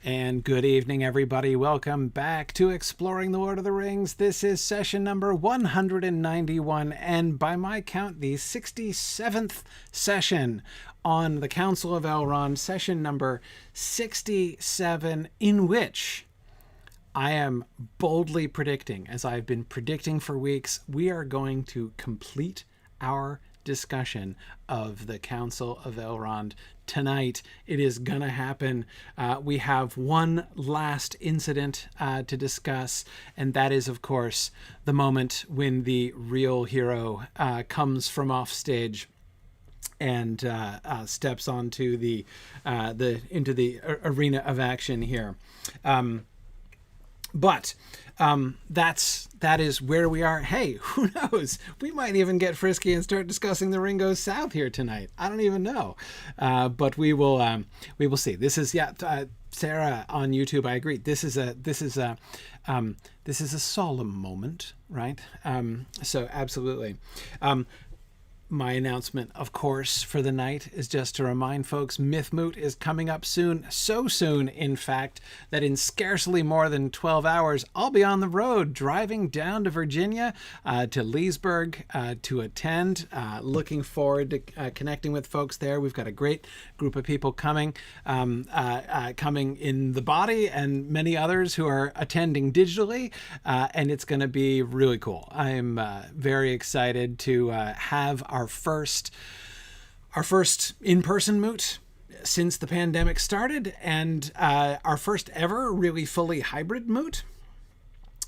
And good evening, everybody. Welcome back to Exploring the Lord of the Rings. This is session number 191, and by my count, the 67th session on the Council of Elrond, session number 67, in which I am boldly predicting, as I've been predicting for weeks, we are going to complete our discussion of the Council of Elrond tonight. It is gonna happen. We have one last incident to discuss, and that is, of course, the moment when the real hero comes from off stage and steps onto into the arena of action here. But that is where we are. Hey, who knows? We might even get frisky and start discussing the Ring Goes South here tonight. I don't even know, but we will see. This is Sarah on YouTube. I agree. This is a solemn moment, right? So absolutely. My announcement, of course, for the night is just to remind folks, Mythmoot is coming up soon. So soon, in fact, that in scarcely more than 12 hours, I'll be on the road driving down to Virginia, to Leesburg, to attend. Looking forward to connecting with folks there. We've got a great group of people coming in the body, and many others who are attending digitally, and it's going to be really cool. I'm very excited to have our first in-person moot since the pandemic started, and our first ever really fully hybrid moot.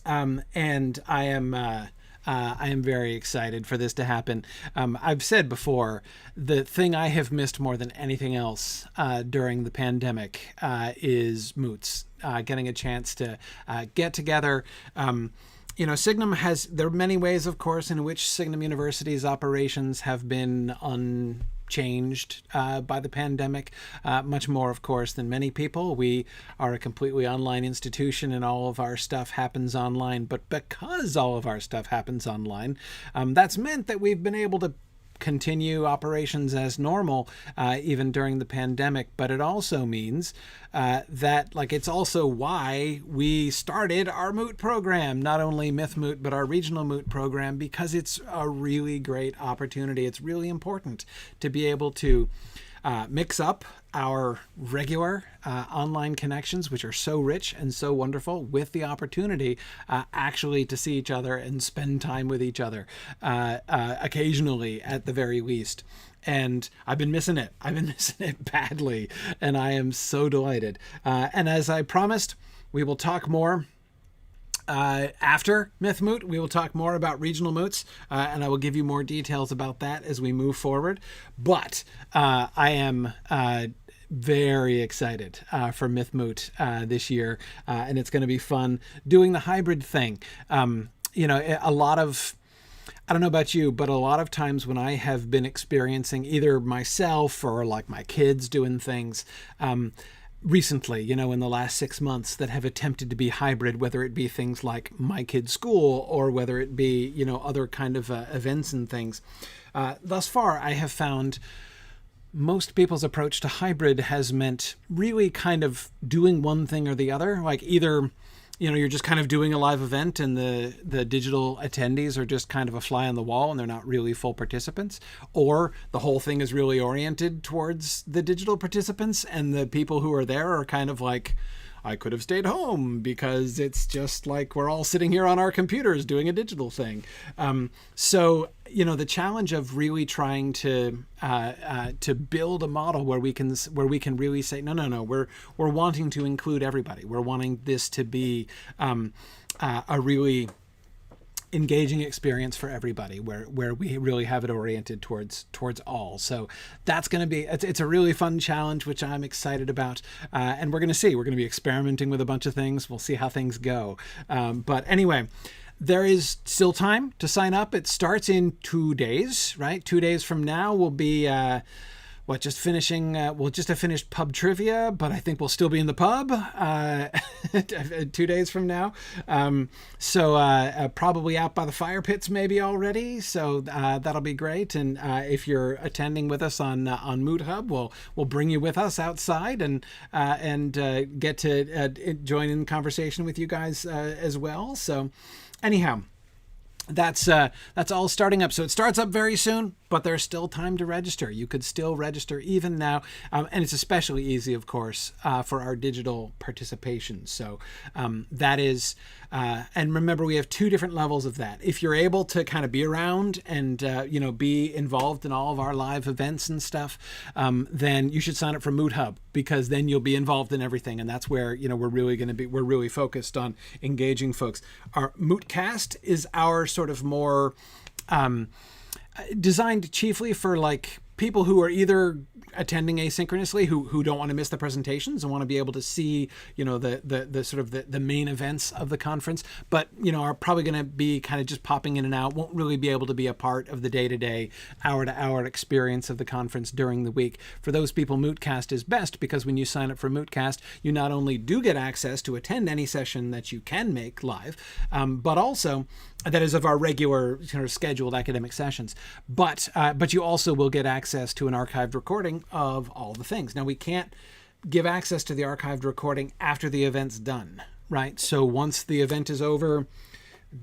And I am very excited for this to happen. I've said before, the thing I have missed more than anything else during the pandemic is moots, getting a chance to get together. Signum there are many ways, of course, in which Signum University's operations have been unchanged by the pandemic, much more, of course, than many people. We are a completely online institution and all of our stuff happens online. But because all of our stuff happens online, that's meant that we've been able to continue operations as normal, even during the pandemic. But it also means that it's also why we started our moot program, not only Mythmoot, but our regional moot program, because it's a really great opportunity. It's really important to be able to mix up our regular online connections, which are so rich and so wonderful, with the opportunity actually to see each other and spend time with each other occasionally, at the very least. And I've been missing it. I've been missing it badly, and I am so delighted. And as I promised, we will talk more after Mythmoot. We will talk more about regional moots, and I will give you more details about that as we move forward. But I am very excited for Mythmoot this year, and it's going to be fun doing the hybrid thing. A lot of, I don't know about you, but a lot of times when I have been experiencing either myself or my kids doing things, recently, in the last 6 months, that have attempted to be hybrid, whether it be things like my kid's school or whether it be, other kind of events and things. Thus far, I have found most people's approach to hybrid has meant really kind of doing one thing or the other. Either, you're just kind of doing a live event and the digital attendees are just kind of a fly on the wall and they're not really full participants, or the whole thing is really oriented towards the digital participants and the people who are there are kind of I could have stayed home because it's just we're all sitting here on our computers doing a digital thing. So, the challenge of really trying to build a model where we can really say, no, we're wanting to include everybody. We're wanting this to be a really engaging experience for everybody, where we really have it oriented towards all. So that's going to be, it's a really fun challenge, which I'm excited about. And we're going to be experimenting with a bunch of things. We'll see how things go. But anyway, There is still time to sign up. It starts in 2 days, right? 2 days from now will be just finishing. We'll just have finished pub trivia, but I think we'll still be in the pub 2 days from now. So probably out by the fire pits maybe already. So that'll be great. And if you're attending with us on Moot Hub, we'll bring you with us outside and get to join in conversation with you guys as well. So anyhow. That's all starting up. So it starts up very soon, but there's still time to register. You could still register even now. And it's especially easy, of course, for our digital participation. So that is, and remember, we have 2 different levels of that. If you're able to kind of be around and, be involved in all of our live events and stuff, then you should sign up for Moot Hub, because then you'll be involved in everything. And that's where, we're really focused on engaging folks. Our Mootcast is our sort of more designed chiefly for like people who are either attending asynchronously, who don't want to miss the presentations and want to be able to see, the sort of the main events of the conference, but, are probably going to be kind of just popping in and out, won't really be able to be a part of the day-to-day, hour-to-hour experience of the conference during the week. For those people, Mootcast is best, because when you sign up for Mootcast, you not only do get access to attend any session that you can make live, but also that is of our regular kind of scheduled academic sessions. But you also will get access to an archived recording of all the things. Now, we can't give access to the archived recording after the event's done, right? So once the event is over,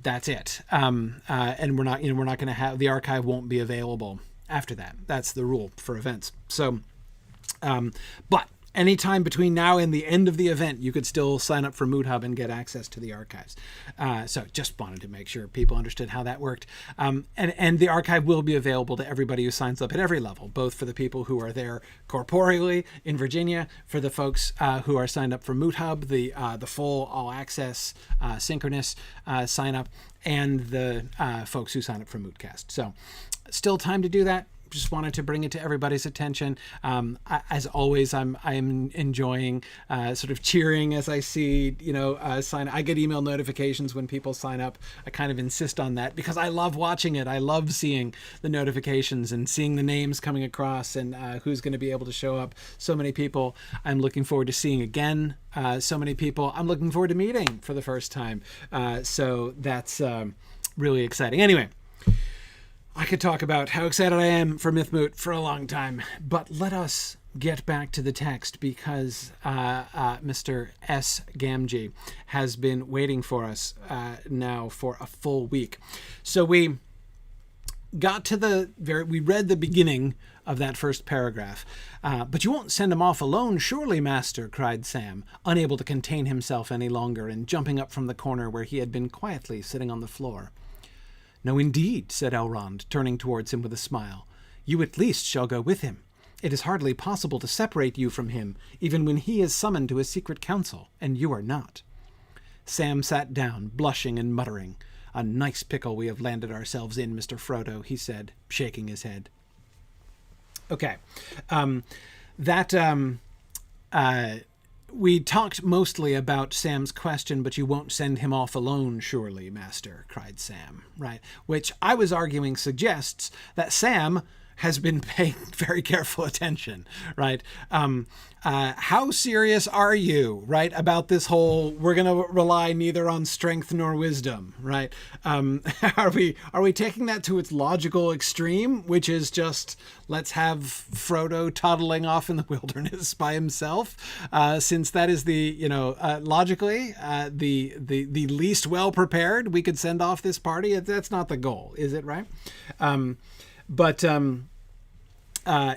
that's it. And we're not going to have, the archive won't be available after that. That's the rule for events. So, but anytime between now and the end of the event, you could still sign up for Moot Hub and get access to the archives. So just wanted to make sure people understood how that worked. And the archive will be available to everybody who signs up at every level, both for the people who are there corporeally in Virginia, for the folks who are signed up for Moot Hub, the full all-access synchronous sign up, and the folks who sign up for Mootcast. So still time to do that. Just wanted to bring it to everybody's attention. As always, I'm enjoying sort of cheering as I see, sign. I get email notifications when people sign up. I kind of insist on that because I love watching it. I love seeing the notifications and seeing the names coming across and who's going to be able to show up. So many people I'm looking forward to seeing again. So many people I'm looking forward to meeting for the first time. So that's really exciting. Anyway. I could talk about how excited I am for MythMoot for a long time, but let us get back to the text, because Mr. S. Gamgee has been waiting for us now for a full week. So we got to we read the beginning of that first paragraph. But you won't send him off alone, surely, master, cried Sam, unable to contain himself any longer and jumping up from the corner where he had been quietly sitting on the floor. No, indeed, said Elrond, turning towards him with a smile. You at least shall go with him. It is hardly possible to separate you from him, even when he is summoned to a secret council, and you are not. Sam sat down, blushing and muttering. A nice pickle we have landed ourselves in, Mr. Frodo, he said, shaking his head. Okay. We talked mostly about Sam's question, but you won't send him off alone, surely, master, cried Sam, right? Which I was arguing suggests that Sam has been paying very careful attention, right? How serious are you, right, about this whole, we're going to rely neither on strength nor wisdom, right? Are we taking that to its logical extreme, which is just, let's have Frodo toddling off in the wilderness by himself, since that is logically, the least well prepared we could send off this party? That's not the goal, is it, right? So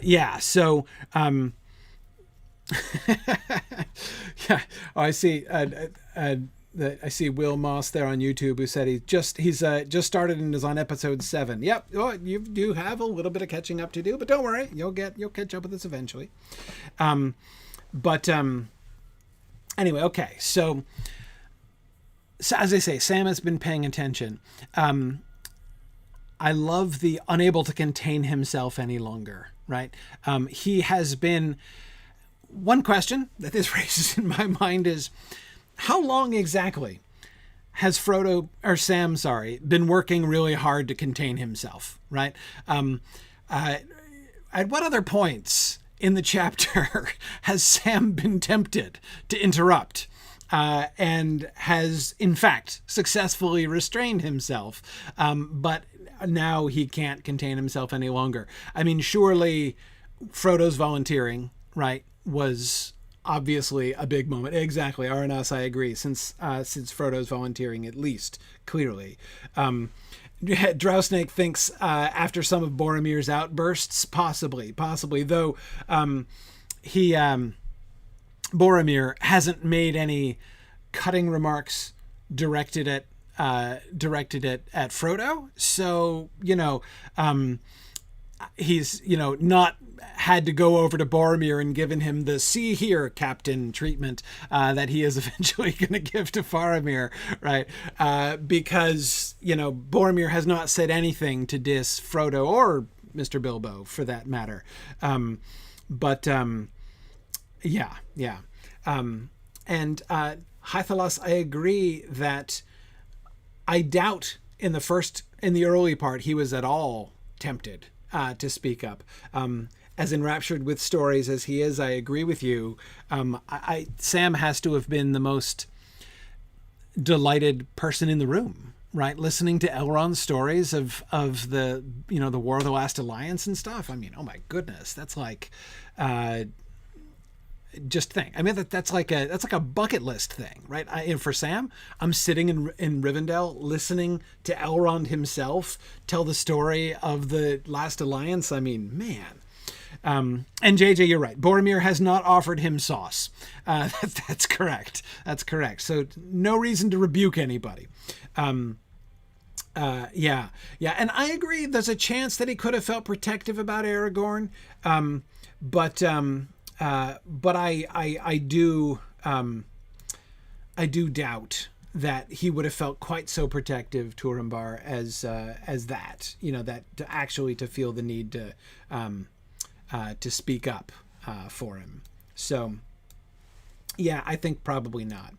yeah. Oh, I see. I see Will Moss there on YouTube, who said he's just started and is on episode 7. Yep. Oh, you do have a little bit of catching up to do, but don't worry, you'll catch up with us eventually. Anyway, okay. So as I say, Sam has been paying attention. I love the unable to contain himself any longer, right? He has been... One question that this raises in my mind is, how long exactly has Sam, been working really hard to contain himself, right? At what other points in the chapter has Sam been tempted to interrupt and has, in fact, successfully restrained himself, but now he can't contain himself any longer? I mean, surely Frodo's volunteering, right, was obviously a big moment. Exactly, Aranas, I agree, since Frodo's volunteering, at least, clearly. Drowsnake thinks after some of Boromir's outbursts, possibly, though Boromir hasn't made any cutting remarks directed at Frodo, so he's not had to go over to Boromir and given him the "see here, Captain" treatment that he is eventually going to give to Faramir, right? Because Boromir has not said anything to diss Frodo or Mr. Bilbo, for that matter. And Hythalos, I agree that I doubt in the early part he was at all tempted to speak up. As enraptured with stories as he is, I agree with you. Sam has to have been the most delighted person in the room, right? Listening to Elrond's stories of the the War of the Last Alliance and stuff. I mean, oh my goodness, that's like just think. I mean, that's like a bucket list thing, right? And for Sam, I'm sitting in Rivendell listening to Elrond himself tell the story of the Last Alliance. I mean, man. And JJ, you're right. Boromir has not offered him sauce. That's correct. That's correct. So no reason to rebuke anybody. And I agree. There's a chance that he could have felt protective about Aragorn. But I do doubt that he would have felt quite so protective to Turambar as that. That to feel the need to speak up for him. So, yeah, I think probably not.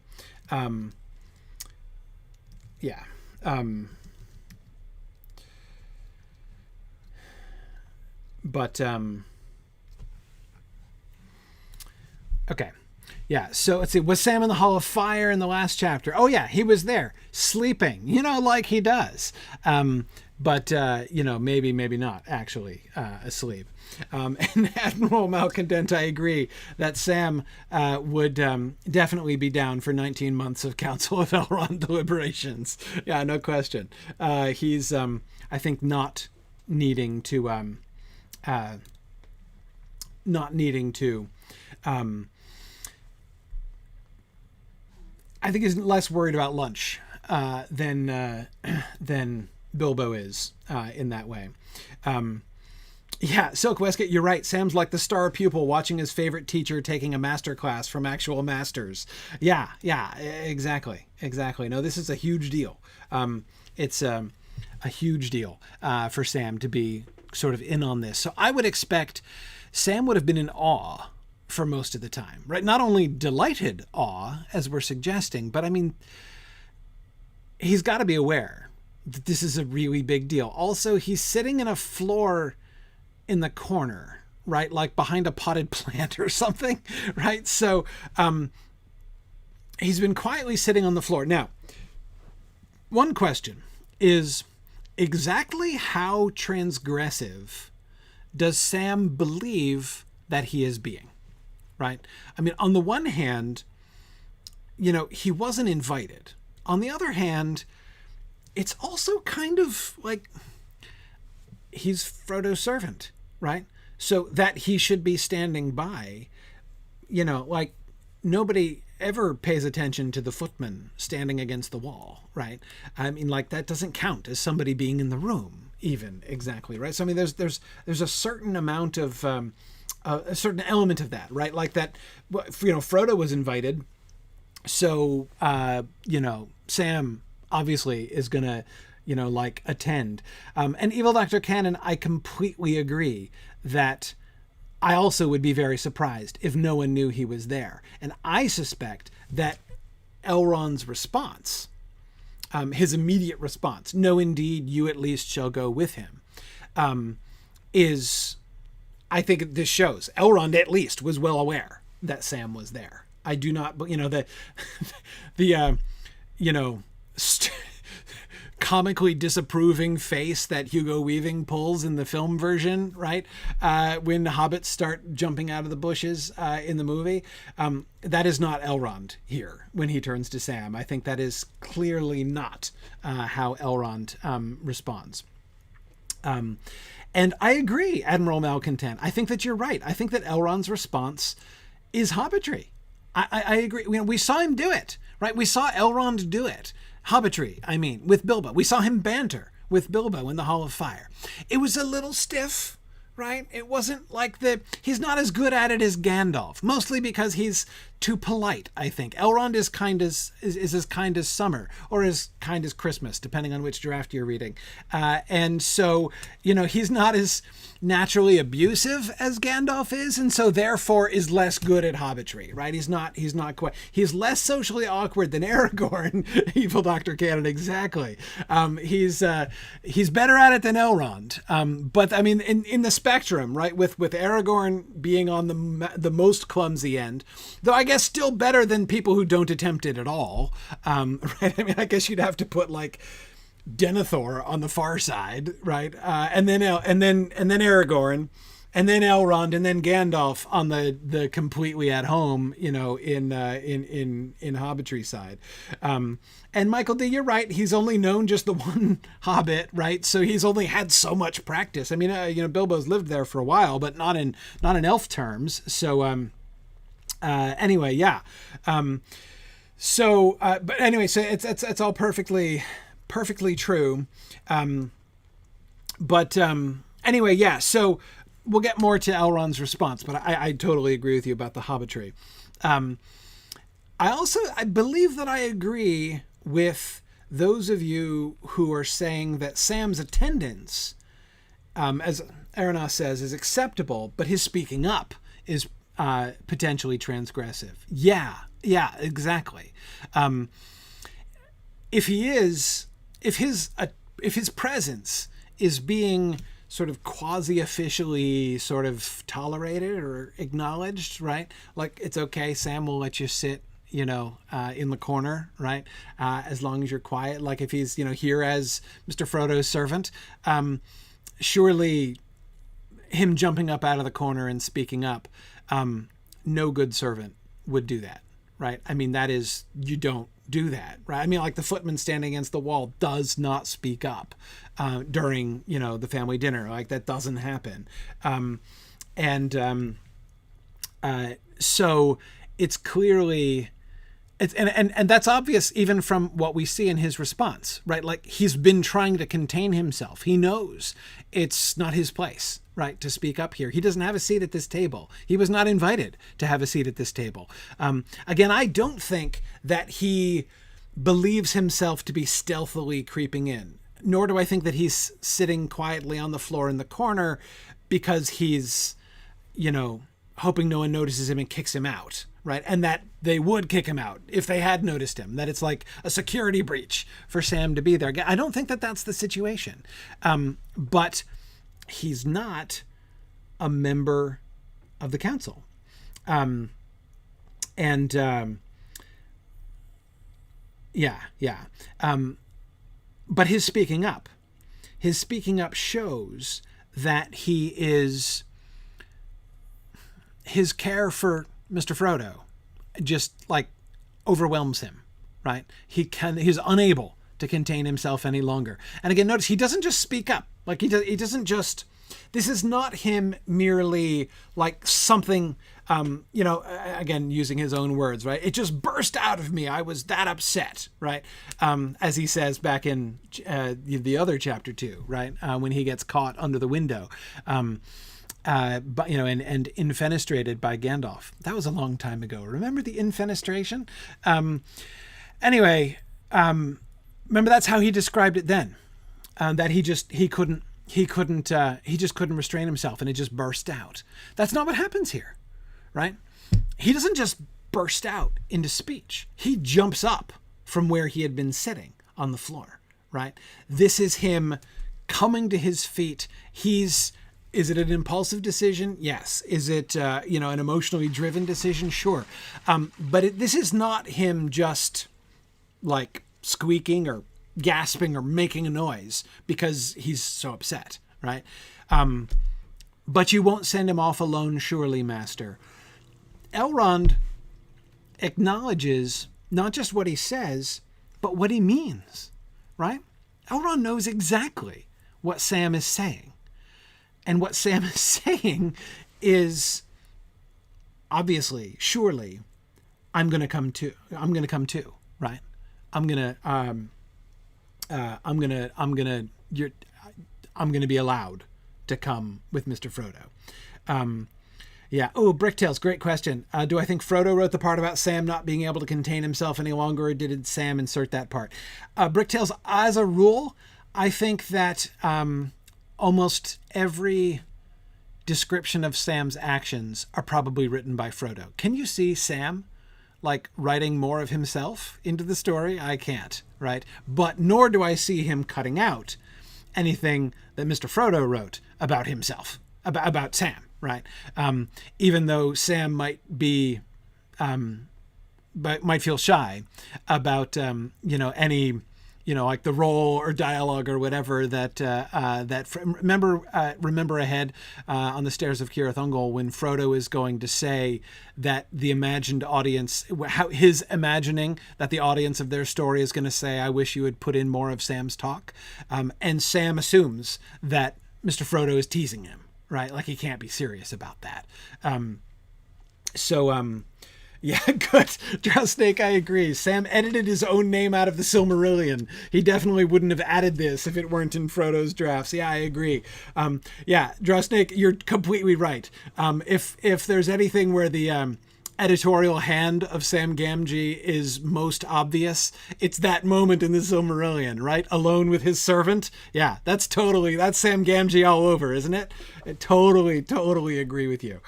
Okay. Yeah, so let's see. Was Sam in the Hall of Fire in the last chapter? Oh, yeah, he was there, sleeping, like he does. Maybe not actually asleep. And Admiral Malcontent, I agree that Sam would definitely be down for 19 months of Council of Elrond deliberations. Yeah, no question. He's, I think, not needing to I think he's less worried about lunch than Bilbo is in that way. Silk Westgate, you're right. Sam's like the star pupil watching his favorite teacher taking a master class from actual masters. Yeah, exactly. No, this is a huge deal. It's a huge deal for Sam to be sort of in on this. So I would expect Sam would have been in awe for most of the time, right? Not only delighted awe, as we're suggesting, but I mean, he's got to be aware that this is a really big deal. Also, he's sitting in a floor in the corner, right? Like behind a potted plant or something, right? So he's been quietly sitting on the floor. Now, one question is, exactly how transgressive does Sam believe that he is being, right? I mean, on the one hand, he wasn't invited. On the other hand, it's also kind of like he's Frodo's servant, right? So that he should be standing by, like nobody ever pays attention to the footman standing against the wall, right? I mean, like that doesn't count as somebody being in the room even, exactly, right? So I mean, there's a certain amount of a certain element of that, right? Like that, Frodo was invited, so Sam obviously is gonna attend. And Evil Dr. Cannon, I completely agree that I also would be very surprised if no one knew he was there. And I suspect that Elrond's response his immediate response, "No, indeed, you at least shall go with him," is, I think this shows Elrond at least was well aware that Sam was there. I do not, comically disapproving face that Hugo Weaving pulls in the film version, right? When hobbits start jumping out of the bushes in the movie. That is not Elrond here when he turns to Sam. I think that is clearly not how Elrond responds. And I agree, Admiral Malcontent. I think that you're right. I think that Elrond's response is hobbitry. I agree. We saw him do it, right? We saw Elrond do it. Hobbitry, I mean, with Bilbo. We saw him banter with Bilbo in the Hall of Fire. It was a little stiff, right? It wasn't like he's not as good at it as Gandalf, mostly because he's too polite, I think. Elrond is as kind as summer, or as kind as Christmas, depending on which draft you're reading. And so, he's not as naturally abusive as Gandalf is, and so therefore is less good at hobbitry, right? He's less socially awkward than Aragorn, evil Dr. Cannon, exactly. He's better at it than Elrond. But I mean, in the spectrum, right, with Aragorn being on the most clumsy end, though I guess still better than people who don't attempt it at all, right? I mean, I guess you'd have to put like Denethor on the far side, right? And then Aragorn, and then Elrond, and then Gandalf on the completely at home, in hobbitry side. And Michael D, you're right. He's only known just the one hobbit, right? So he's only had so much practice. I mean, Bilbo's lived there for a while, but not in elf terms. So anyway, yeah. But anyway, so it's all perfectly true. Anyway, yeah. So we'll get more to Elrond's response, but I totally agree with you about the hobbitry. I believe that I agree with those of you who are saying that Sam's attendance, as Aronoff says, is acceptable, but his speaking up is potentially transgressive. Yeah, exactly. If his presence is being sort of quasi-officially sort of tolerated or acknowledged, right? Like, it's okay, Sam will let you sit, in the corner, right? As long as you're quiet. Like if he's, here as Mr. Frodo's servant, surely him jumping up out of the corner and speaking up, no good servant would do that, right? I mean, you don't do that, right? I mean, like the footman standing against the wall does not speak up during, the family dinner. Like that doesn't happen. So it's clearly, and that's obvious even from what we see in his response, right? Like he's been trying to contain himself. He knows it's not his place, right, to speak up here. He doesn't have a seat at this table. He was not invited to have a seat at this table. Again, I don't think that he believes himself to be stealthily creeping in, nor do I think that he's sitting quietly on the floor in the corner because he's, hoping no one notices him and kicks him out, right? And that they would kick him out if they had noticed him, that it's like a security breach for Sam to be there. I don't think that that's the situation. But he's not a member of the council. But his speaking up shows that his care for Mr. Frodo just like overwhelms him, right? He's unable to contain himself any longer. And again, notice he doesn't just speak up. Like he doesn't just, this is not him merely like something, again, using his own words, right? It just burst out of me. I was that upset, right? As he says back in the other chapter 2, right? When he gets caught under the window, and infenestrated by Gandalf. That was a long time ago. Remember the infenestration? Remember that's how he described it then. That he just couldn't restrain himself and it just burst out. That's not what happens here, right? He doesn't just burst out into speech. He jumps up from where he had been sitting on the floor, right? This is him coming to his feet. Is it an impulsive decision? Yes. Is it, an emotionally driven decision? Sure. But this is not him just like squeaking or gasping or making a noise because he's so upset, right? But you won't send him off alone, surely, master. Elrond acknowledges not just what he says, but what he means, right? Elrond knows exactly what Sam is saying. And what Sam is saying is, obviously, surely, I'm going to come too, right? I'm going to be allowed to come with Mr. Frodo. Yeah. Oh, Bricktails, great question. Do I think Frodo wrote the part about Sam not being able to contain himself any longer, or did Sam insert that part? Bricktails, as a rule, I think that almost every description of Sam's actions are probably written by Frodo. Can you see Sam like writing more of himself into the story? I can't, right? But nor do I see him cutting out anything that Mr. Frodo wrote about himself, about Sam, right? Even though Sam might be, but might feel shy about, any, like the role or dialogue or whatever remember ahead on the stairs of Cirith Ungol when Frodo is going to say that the imagined audience, how his imagining that the audience of their story is going to say, I wish you had put in more of Sam's talk. And Sam assumes that Mr. Frodo is teasing him, right? Like he can't be serious about that. Yeah, good. Drowsnake, I agree. Sam edited his own name out of the Silmarillion. He definitely wouldn't have added this if it weren't in Frodo's drafts. Yeah, I agree. Drowsnake, you're completely right. If there's anything where the editorial hand of Sam Gamgee is most obvious, it's that moment in the Silmarillion, right? Alone with his servant. Yeah, that's Sam Gamgee all over, isn't it? I totally agree with you.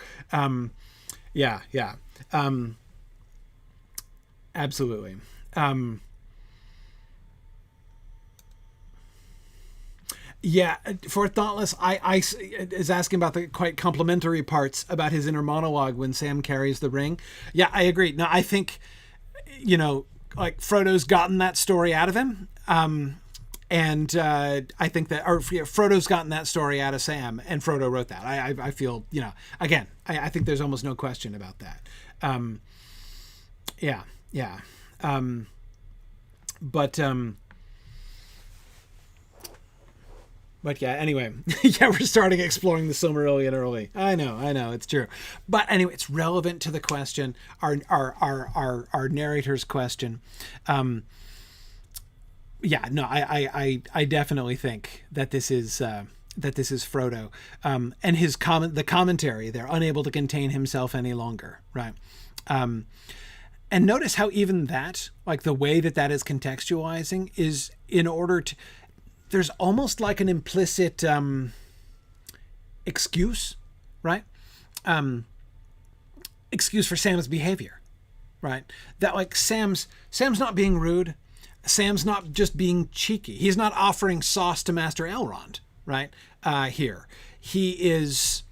Absolutely. For Thoughtless, I is asking about the quite complimentary parts about his inner monologue when Sam carries the ring. Yeah, I agree. Now, I think, like Frodo's gotten that story out of him. And I think that, Frodo's gotten that story out of Sam, and Frodo wrote that. I feel, again, I think there's almost no question about that. But anyway, we're starting exploring the Silmarillion early. I know, it's true. But anyway, it's relevant to the question, our narrator's question. I definitely think that this is Frodo, and his the commentary. They're unable to contain himself any longer, right? And notice how even that, like the way that is contextualizing, is in order to. There's almost like an implicit excuse, right? Excuse for Sam's behavior, right? That like Sam's not being rude. Sam's not just being cheeky. He's not offering sauce to Master Elrond, right? Here. He is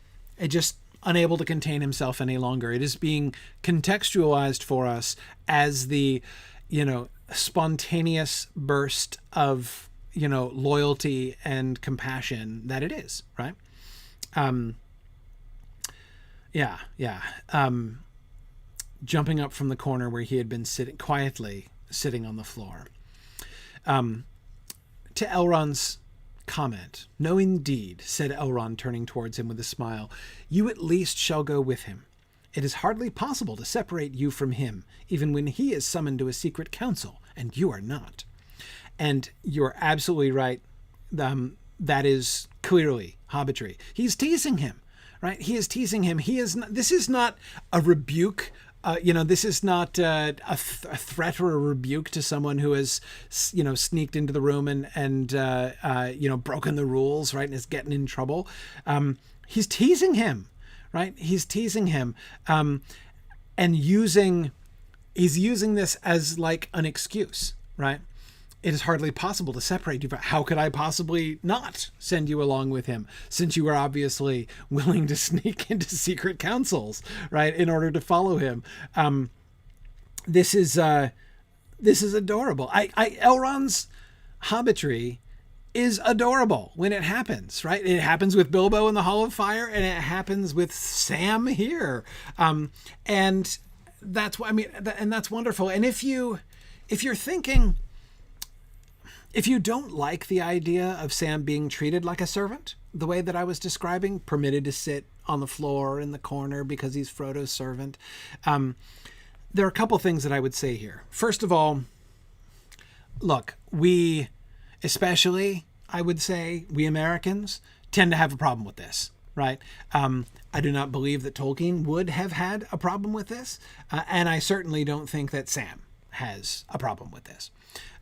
just unable to contain himself any longer. It is being contextualized for us as the, spontaneous burst of, loyalty and compassion that it is, right? Jumping up from the corner where he had been quietly sitting on the floor. To Elrond's comment, "No, indeed," said Elrond, turning towards him with a smile. "You at least shall go with him. It is hardly possible to separate you from him, even when he is summoned to a secret council, and you are not." And you're absolutely right. That is clearly hobbitry. He's teasing him, right? He is teasing him. This is not a rebuke. This is not a threat or a rebuke to someone who has, sneaked into the room and broken the rules, right? And is getting in trouble. He's teasing him, right? He's teasing him, and he's using this as like an excuse, right? it is hardly possible to separate you. But how could I possibly not send you along with him, since you are obviously willing to sneak into secret councils, right, in order to follow him? This is adorable. Elrond's hobbitry is adorable when it happens, right? It happens with Bilbo in the Hall of Fire, and it happens with Sam here, and that's what I mean. And that's wonderful. And if you're thinking, if you don't like the idea of Sam being treated like a servant, the way that I was describing, permitted to sit on the floor in the corner because he's Frodo's servant, there are a couple things that I would say here. First of all, look, we, especially, I would say, we Americans tend to have a problem with this, right? I do not believe that Tolkien would have had a problem with this, and I certainly don't think that Sam has a problem with this.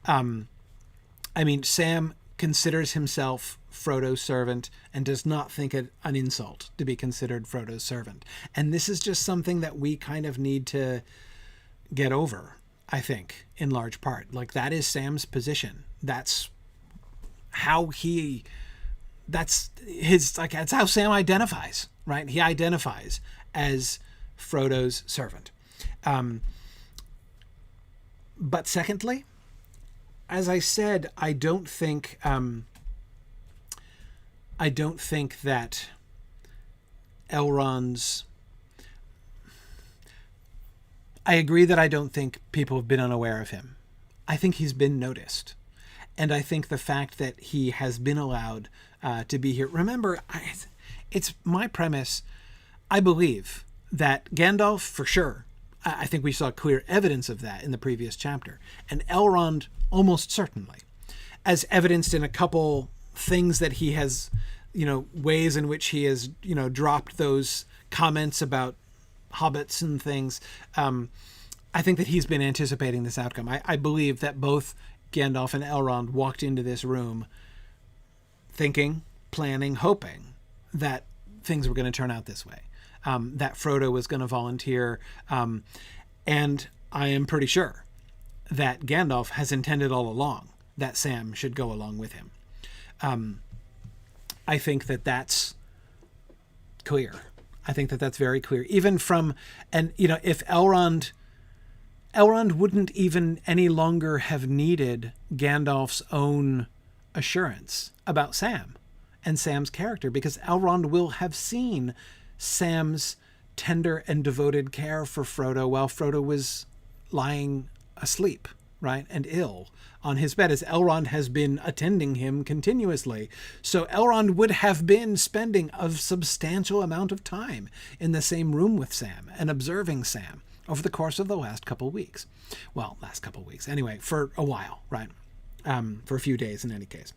I mean, Sam considers himself Frodo's servant and does not think it an insult to be considered Frodo's servant. And this is just something that we kind of need to get over, I think, in large part. Like, that is Sam's position. That's how that's how Sam identifies, right? He identifies as Frodo's servant. But secondly, as I said, I don't think that Elrond's... I agree that I don't think people have been unaware of him. I think he's been noticed. And I think the fact that he has been allowed to be here... Remember, it's my premise. I believe that Gandalf, for sure, I think we saw clear evidence of that in the previous chapter. And Elrond, almost certainly, as evidenced in a couple things that he has, ways in which he has, dropped those comments about hobbits and things. I think that he's been anticipating this outcome. I believe that both Gandalf and Elrond walked into this room thinking, planning, hoping that things were going to turn out this way, that Frodo was going to volunteer. And I am pretty sure that Gandalf has intended all along that Sam should go along with him. I think that that's clear. I think that that's very clear. Even from, and if Elrond wouldn't even any longer have needed Gandalf's own assurance about Sam and Sam's character, because Elrond will have seen Sam's tender and devoted care for Frodo while Frodo was lying asleep, right, and ill on his bed, as Elrond has been attending him continuously. So Elrond would have been spending a substantial amount of time in the same room with Sam and observing Sam over the course of the last couple weeks. Well, last couple weeks. Anyway, for a while, right? For a few days in any case.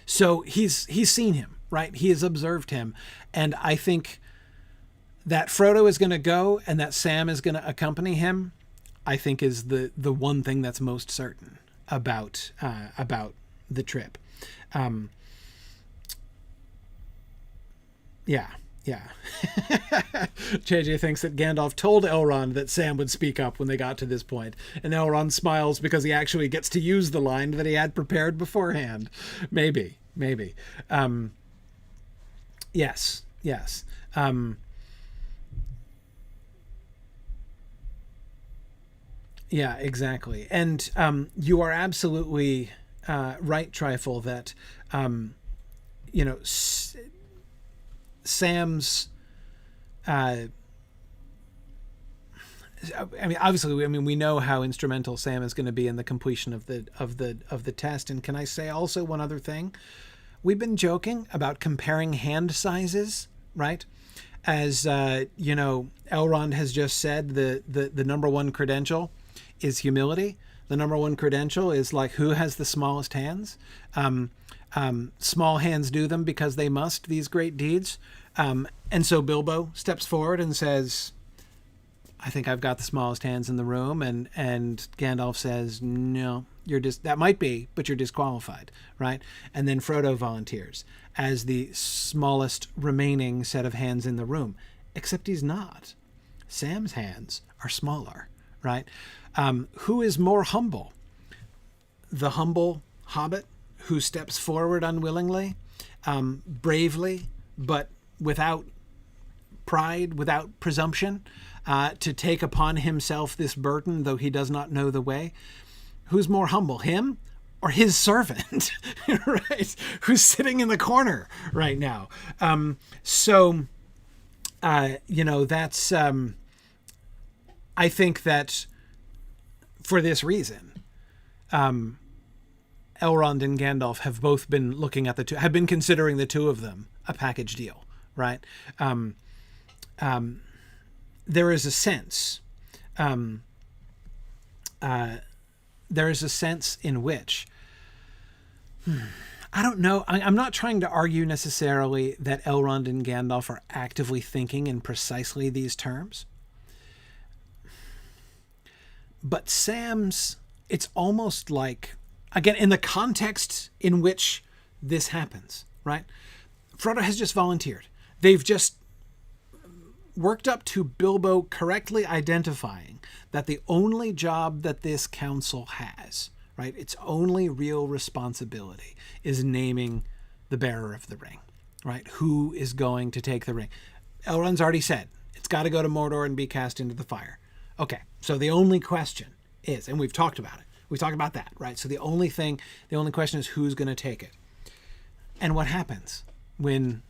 So he's seen him, right? He has observed him. And I think that Frodo is going to go and that Sam is going to accompany him, I think is the one thing that's most certain about the trip. Yeah. JJ thinks that Gandalf told Elrond that Sam would speak up when they got to this point, and Elrond smiles because he actually gets to use the line that he had prepared beforehand. Maybe. Yes. Yeah, exactly. And you are absolutely right, Trifle, that Sam's obviously, we know how instrumental Sam is going to be in the completion of the test. And can I say also one other thing? We've been joking about comparing hand sizes, right? As Elrond has just said, the number one credential is humility. The number one credential is like, who has the smallest hands? Small hands do them because they must, these great deeds. And so Bilbo steps forward and says, I think I've got the smallest hands in the room. And Gandalf says, no, that might be, but you're disqualified, right? And then Frodo volunteers as the smallest remaining set of hands in the room, except he's not. Sam's hands are smaller, right? Who is more humble? the humble hobbit who steps forward unwillingly, bravely, but without pride, without presumption, to take upon himself this burden, though he does not know the way. Who's more humble, him or his servant, right? Who's sitting in the corner right now? That's, I think that for this reason, Elrond and Gandalf have both been looking at have been considering the two of them a package deal, right? There is a sense, in which, I don't know. I'm not trying to argue necessarily that Elrond and Gandalf are actively thinking in precisely these terms. But Sam's, it's almost like, again, in the context in which this happens, right? Frodo has just volunteered. They've just worked up to Bilbo correctly identifying that the only job that this council has, right, its only real responsibility is naming the bearer of the ring, right? Who is going to take the ring? Elrond's already said it's got to go to Mordor and be cast into the fire. Okay, so the only question is, and we've talked about it, we talked about that, right? So the only question is who's going to take it. And what happens when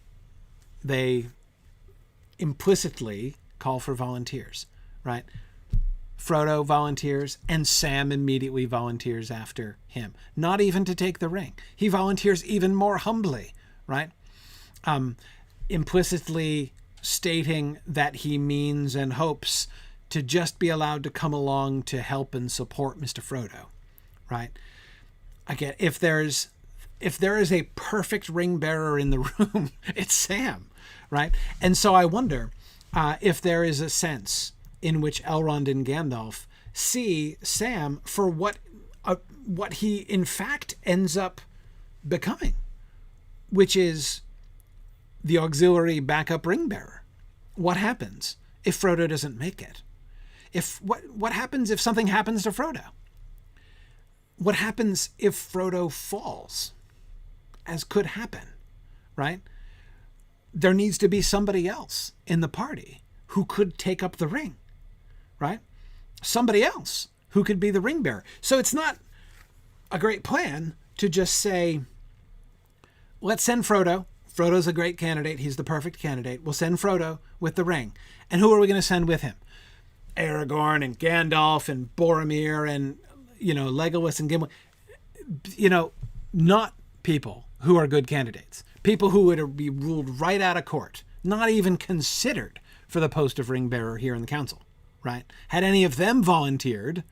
they implicitly call for volunteers, right? Frodo volunteers and Sam immediately volunteers after him, not even to take the ring. He volunteers even more humbly, right? Implicitly stating that he means and hopes to just be allowed to come along to help and support Mr. Frodo, right? Again, if there is a perfect ring bearer in the room, it's Sam, right? And so I wonder if there is a sense in which Elrond and Gandalf see Sam for what he in fact ends up becoming, which is the auxiliary backup ring bearer. What happens if Frodo doesn't make it? What happens if something happens to Frodo? What happens if Frodo falls, as could happen, right? There needs to be somebody else in the party who could take up the ring, right? Somebody else who could be the ring bearer. So it's not a great plan to just say, let's send Frodo. Frodo's a great candidate. He's the perfect candidate. We'll send Frodo with the ring. And who are we going to send with him? Aragorn and Gandalf and Boromir and, Legolas and Gimli. Not people who are good candidates. People who would be ruled right out of court, not even considered for the post of ring bearer here in the council, right? Had any of them volunteered,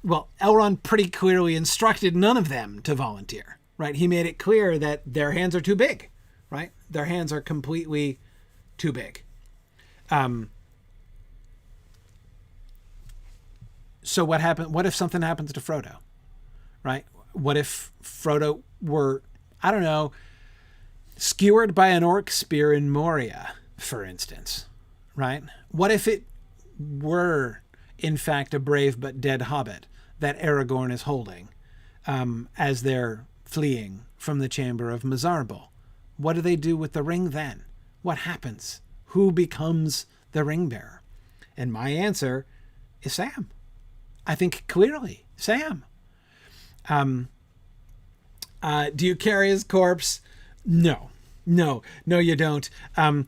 well, Elrond pretty clearly instructed none of them to volunteer, right? He made it clear that their hands are too big, right? Their hands are completely too big. So what happened? What if something happens to Frodo, right? What if Frodo were, I don't know, skewered by an orc spear in Moria, for instance, right? What if it were, in fact, a brave but dead hobbit that Aragorn is holding as they're fleeing from the chamber of Mizarble? What do they do with the ring then? What happens? Who becomes the ring bearer? And my answer is Sam. I think clearly Sam. Do you carry his corpse? No, you don't. I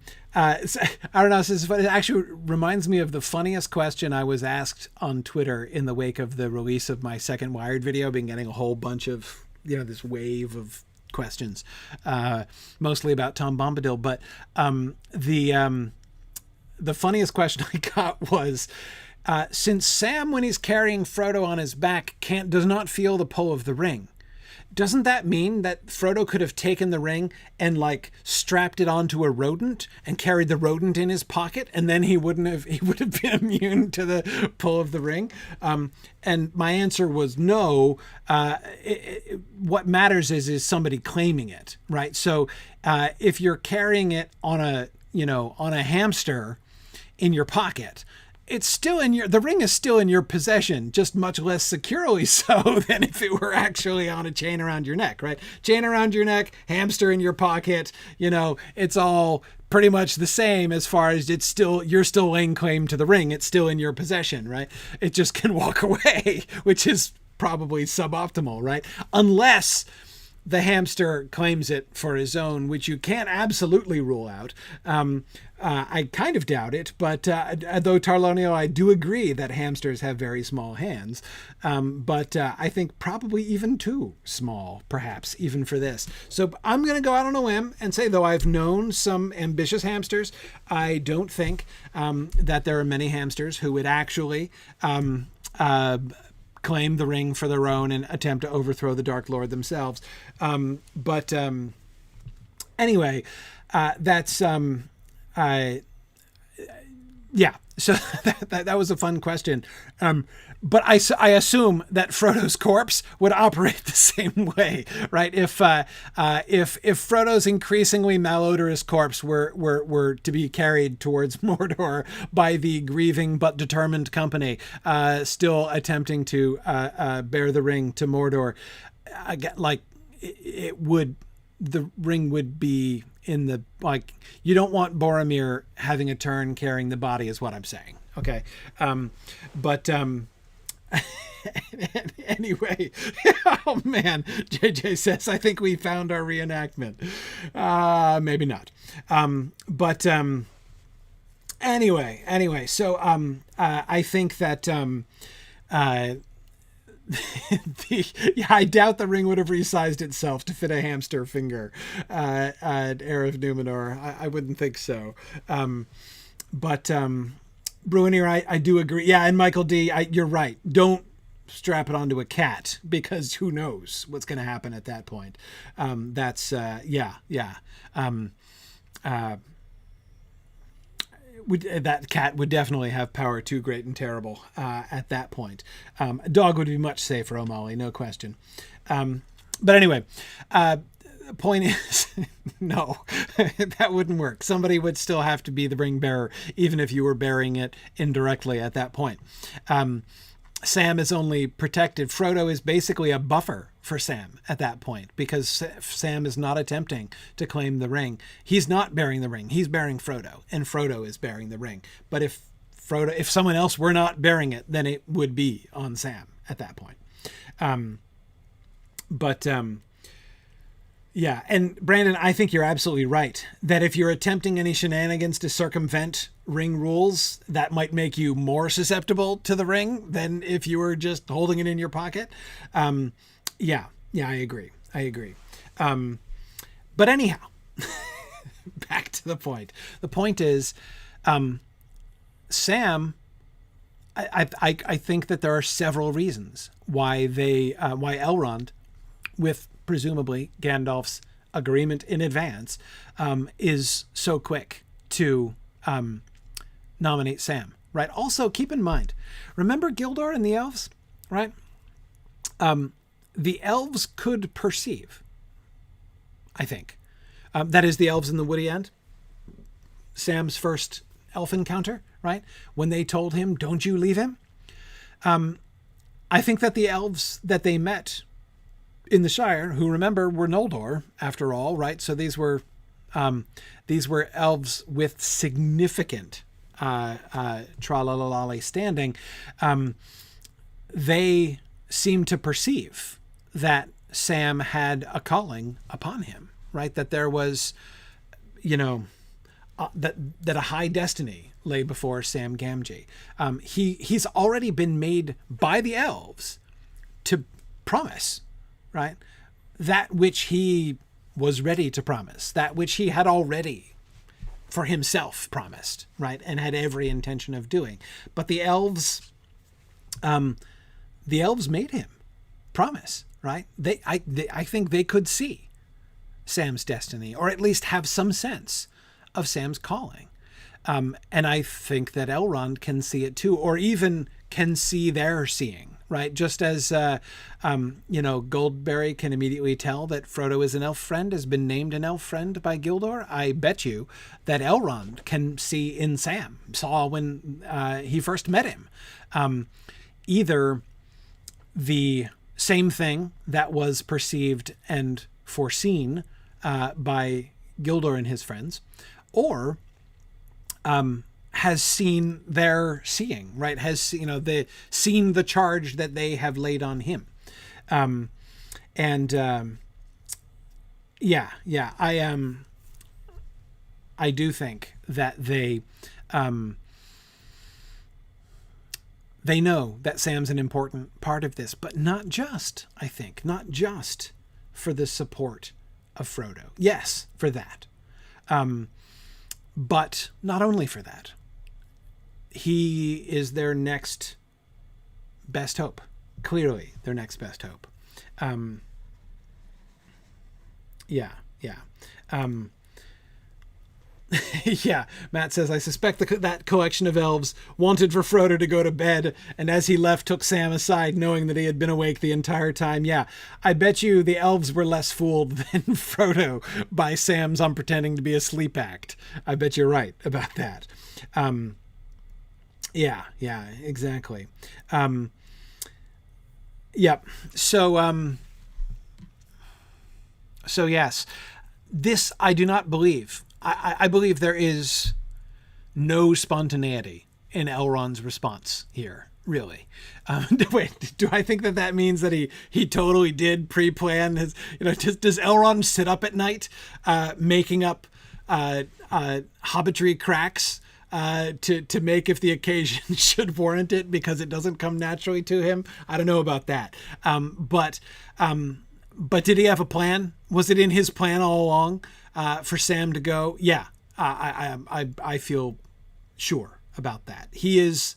don't know. It actually reminds me of the funniest question I was asked on Twitter in the wake of the release of my second Wired video. I've been getting a whole bunch of, this wave of questions, mostly about Tom Bombadil. But the funniest question I got was, since Sam, when he's carrying Frodo on his back, does not feel the pull of the ring, doesn't that mean that Frodo could have taken the ring and strapped it onto a rodent and carried the rodent in his pocket, and then he would have been immune to the pull of the ring? And my answer was no. What matters is somebody claiming it, right? So if you're carrying it on a hamster in your pocket, it's still the ring is still in your possession, just much less securely so than if it were actually on a chain around your neck, right? Chain around your neck, hamster in your pocket, it's all pretty much the same as far as you're still laying claim to the ring. It's still in your possession, right? It just can walk away, which is probably suboptimal, right? Unless the hamster claims it for his own, which you can't absolutely rule out. I kind of doubt it, but though Tarlonio, I do agree that hamsters have very small hands, but I think probably even too small, perhaps, even for this. So I'm going to go out on a limb and say, though I've known some ambitious hamsters, I don't think that there are many hamsters who would actually claim the ring for their own and attempt to overthrow the Dark Lord themselves. Anyway, that's yeah. So that was a fun question. But I assume that Frodo's corpse would operate the same way, right? If Frodo's increasingly malodorous corpse were to be carried towards Mordor by the grieving but determined company, still attempting to bear the ring to Mordor, the ring would be in the, you don't want Boromir having a turn carrying the body, is what I'm saying. Okay. Anyway, oh man, JJ says, I think we found our reenactment. Maybe not. Anyway, so I think that I doubt the ring would have resized itself to fit a hamster finger at Heir of Numenor. I wouldn't think so. Bruinir, I do agree. Yeah, and Michael D, you're right. Don't strap it onto a cat, because who knows what's going to happen at that point. That cat would definitely have power too great and terrible at that point. A dog would be much safer, O'Malley, no question. But anyway, the point is, no, that wouldn't work. Somebody would still have to be the ring bearer, even if you were bearing it indirectly at that point. Sam is only protected. Frodo is basically a buffer for Sam at that point, because Sam is not attempting to claim the ring. He's not bearing the ring. He's bearing Frodo, and Frodo is bearing the ring. But if someone else were not bearing it, then it would be on Sam at that point. Yeah, and Brandon, I think you're absolutely right that if you're attempting any shenanigans to circumvent ring rules, that might make you more susceptible to the ring than if you were just holding it in your pocket. Yeah, I agree. But anyhow, back to the point. The point is, Sam, I think that there are several reasons why why Elrond, with presumably Gandalf's agreement in advance, is so quick to nominate Sam, right? Also, keep in mind, remember Gildor and the elves, right? The elves could perceive, I think. That is, the elves in the Woody End, Sam's first elf encounter, right? When they told him, don't you leave him. I think that the elves that they met in the Shire, who, remember, were Noldor after all, right? So these were elves with significant tralalali standing. They seemed to perceive that Sam had a calling upon him, right? That there was, that a high destiny lay before Sam Gamgee. He's already been made by the elves to promise, right, that which he was ready to promise, that which he had already for himself promised, right, and had every intention of doing. But the elves made him promise, right? I think they could see Sam's destiny, or at least have some sense of Sam's calling. And I think that Elrond can see it too, or even can see their seeing, right? Just as, Goldberry can immediately tell that Frodo is an elf friend, has been named an elf friend by Gildor, I bet you that Elrond can see in Sam, saw when he first met him, either the same thing that was perceived and foreseen by Gildor and his friends, or has seen their seeing, right? Has seen the charge that they have laid on him. I do think that they know that Sam's an important part of this, but not just for the support of Frodo. Yes, for that. But not only for that. He is their next best hope. Clearly their next best hope. Yeah. Matt says, I suspect that collection of elves wanted for Frodo to go to bed, and as he left took Sam aside, knowing that he had been awake the entire time. Yeah, I bet you the elves were less fooled than Frodo by Sam's I'm pretending to be asleep act. I bet you're right about that. Yeah, exactly. Yep. So yes, this I do not believe. I believe there is no spontaneity in Elrond's response here, really. Wait, do I think that means that he totally did pre-plan his, does Elrond sit up at night making up hobbitry cracks to make if the occasion should warrant it because it doesn't come naturally to him? I don't know about that. But did he have a plan? Was it in his plan all along for Sam to go? Yeah, I feel sure about that. He is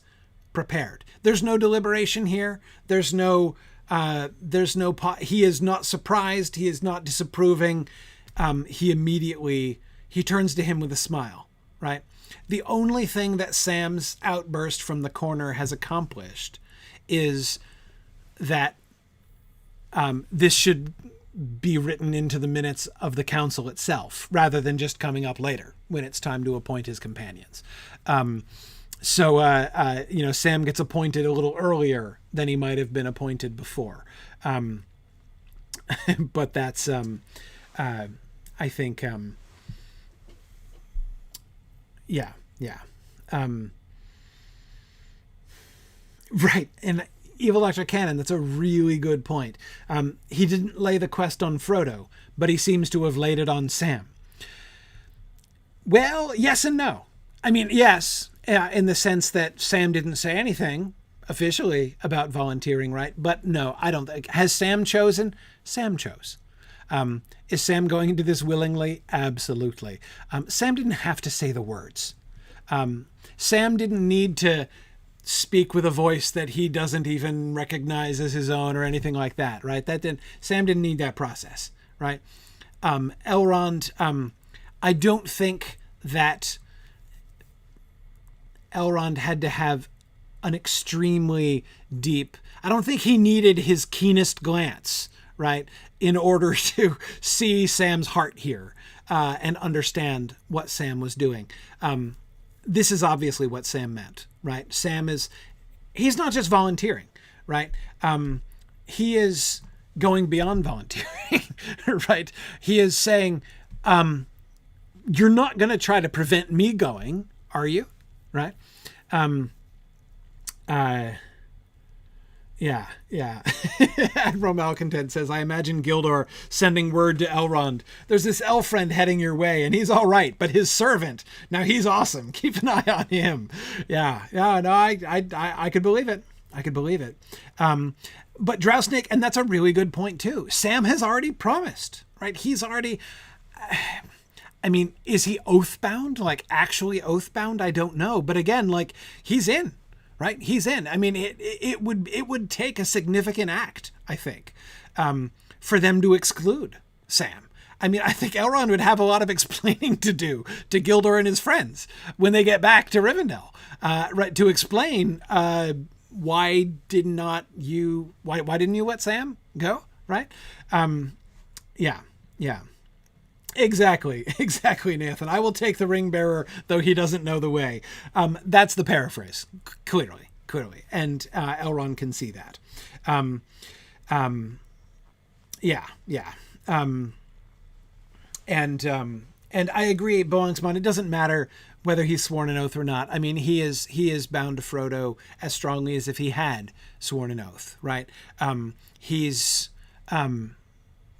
prepared. There's no deliberation here. He is not surprised. He is not disapproving. He turns to him with a smile, right? The only thing that Sam's outburst from the corner has accomplished is that this should be written into the minutes of the council itself, rather than just coming up later when it's time to appoint his companions. Sam gets appointed a little earlier than he might have been appointed before. But that's, I think, yeah. Right. And Evil Dr. Cannon, that's a really good point. He didn't lay the quest on Frodo, but he seems to have laid it on Sam. Well, yes and no. I mean, yes, in the sense that Sam didn't say anything officially about volunteering, right? But no, I don't think. Has Sam chosen? Sam chose. Is Sam going into this willingly? Absolutely. Sam didn't have to say the words. Sam didn't need to speak with a voice that he doesn't even recognize as his own or anything like that, right? Sam didn't need that process, right? Elrond, I don't think that Elrond had to have an extremely deep, I don't think he needed his keenest glance, right, in order to see Sam's heart here and understand what Sam was doing. This is obviously what Sam meant, right? He's not just volunteering, right? He is going beyond volunteering, right? He is saying, you're not going to try to prevent me going, are you? Right? Yeah. Admiral Malcontent says, I imagine Gildor sending word to Elrond. There's this elf friend heading your way, and he's all right, but his servant, now he's awesome. Keep an eye on him. Yeah. No, I could believe it. But Drow-Snake, and that's a really good point too. Sam has already promised, right? He's already, I mean, is he oath-bound? Like actually oath-bound? I don't know. But again, like he's in. Right? He's in. I mean, it would take a significant act, I think, for them to exclude Sam. I mean, I think Elrond would have a lot of explaining to do to Gildor and his friends when they get back to Rivendell, right? To explain, why didn't you let Sam go? Right? Yeah. Exactly, Nathan. I will take the ring bearer, though he doesn't know the way. That's the paraphrase, clearly. And Elrond can see that. Yeah. And I agree, Boangsmon, it doesn't matter whether he's sworn an oath or not. I mean, he is bound to Frodo as strongly as if he had sworn an oath, right?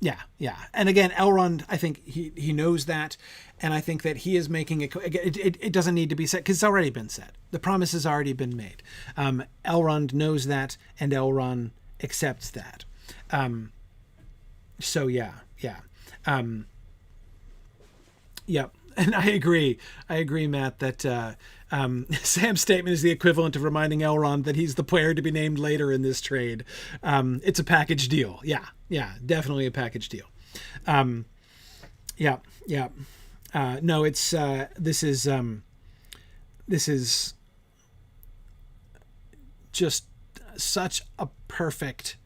Yeah. And again, Elrond, I think he knows that. And I think that he is making it doesn't need to be said because it's already been said. The promise has already been made. Elrond knows that, and Elrond accepts that. So yeah. Yep. And I agree, Matt, that Sam's statement is the equivalent of reminding Elrond that he's the player to be named later in this trade. It's a package deal. Yeah, definitely a package deal. Yeah. No, it's this is just such a perfect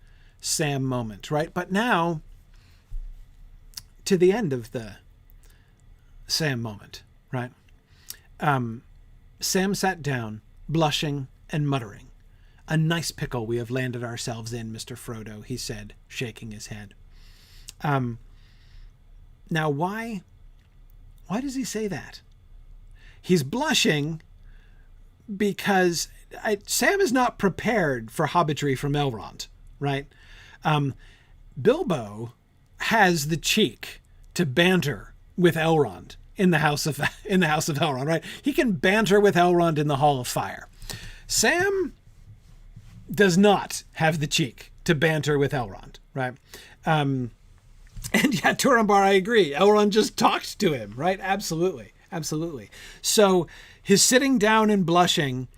Sam moment, right? But now to the end of the Sam moment, right? Sam sat down, blushing and muttering. "A nice pickle we have landed ourselves in, Mr. Frodo," he said, shaking his head. Now, why does he say that? He's blushing because Sam is not prepared for hobbitry from Elrond, right? Bilbo has the cheek to banter with Elrond in the house of Elrond, right? He can banter with Elrond in the Hall of Fire. Sam does not have the cheek to banter with Elrond, right? And yeah, Turambar, I agree. Elrond just talked to him, right? Absolutely. So his sitting down and blushing,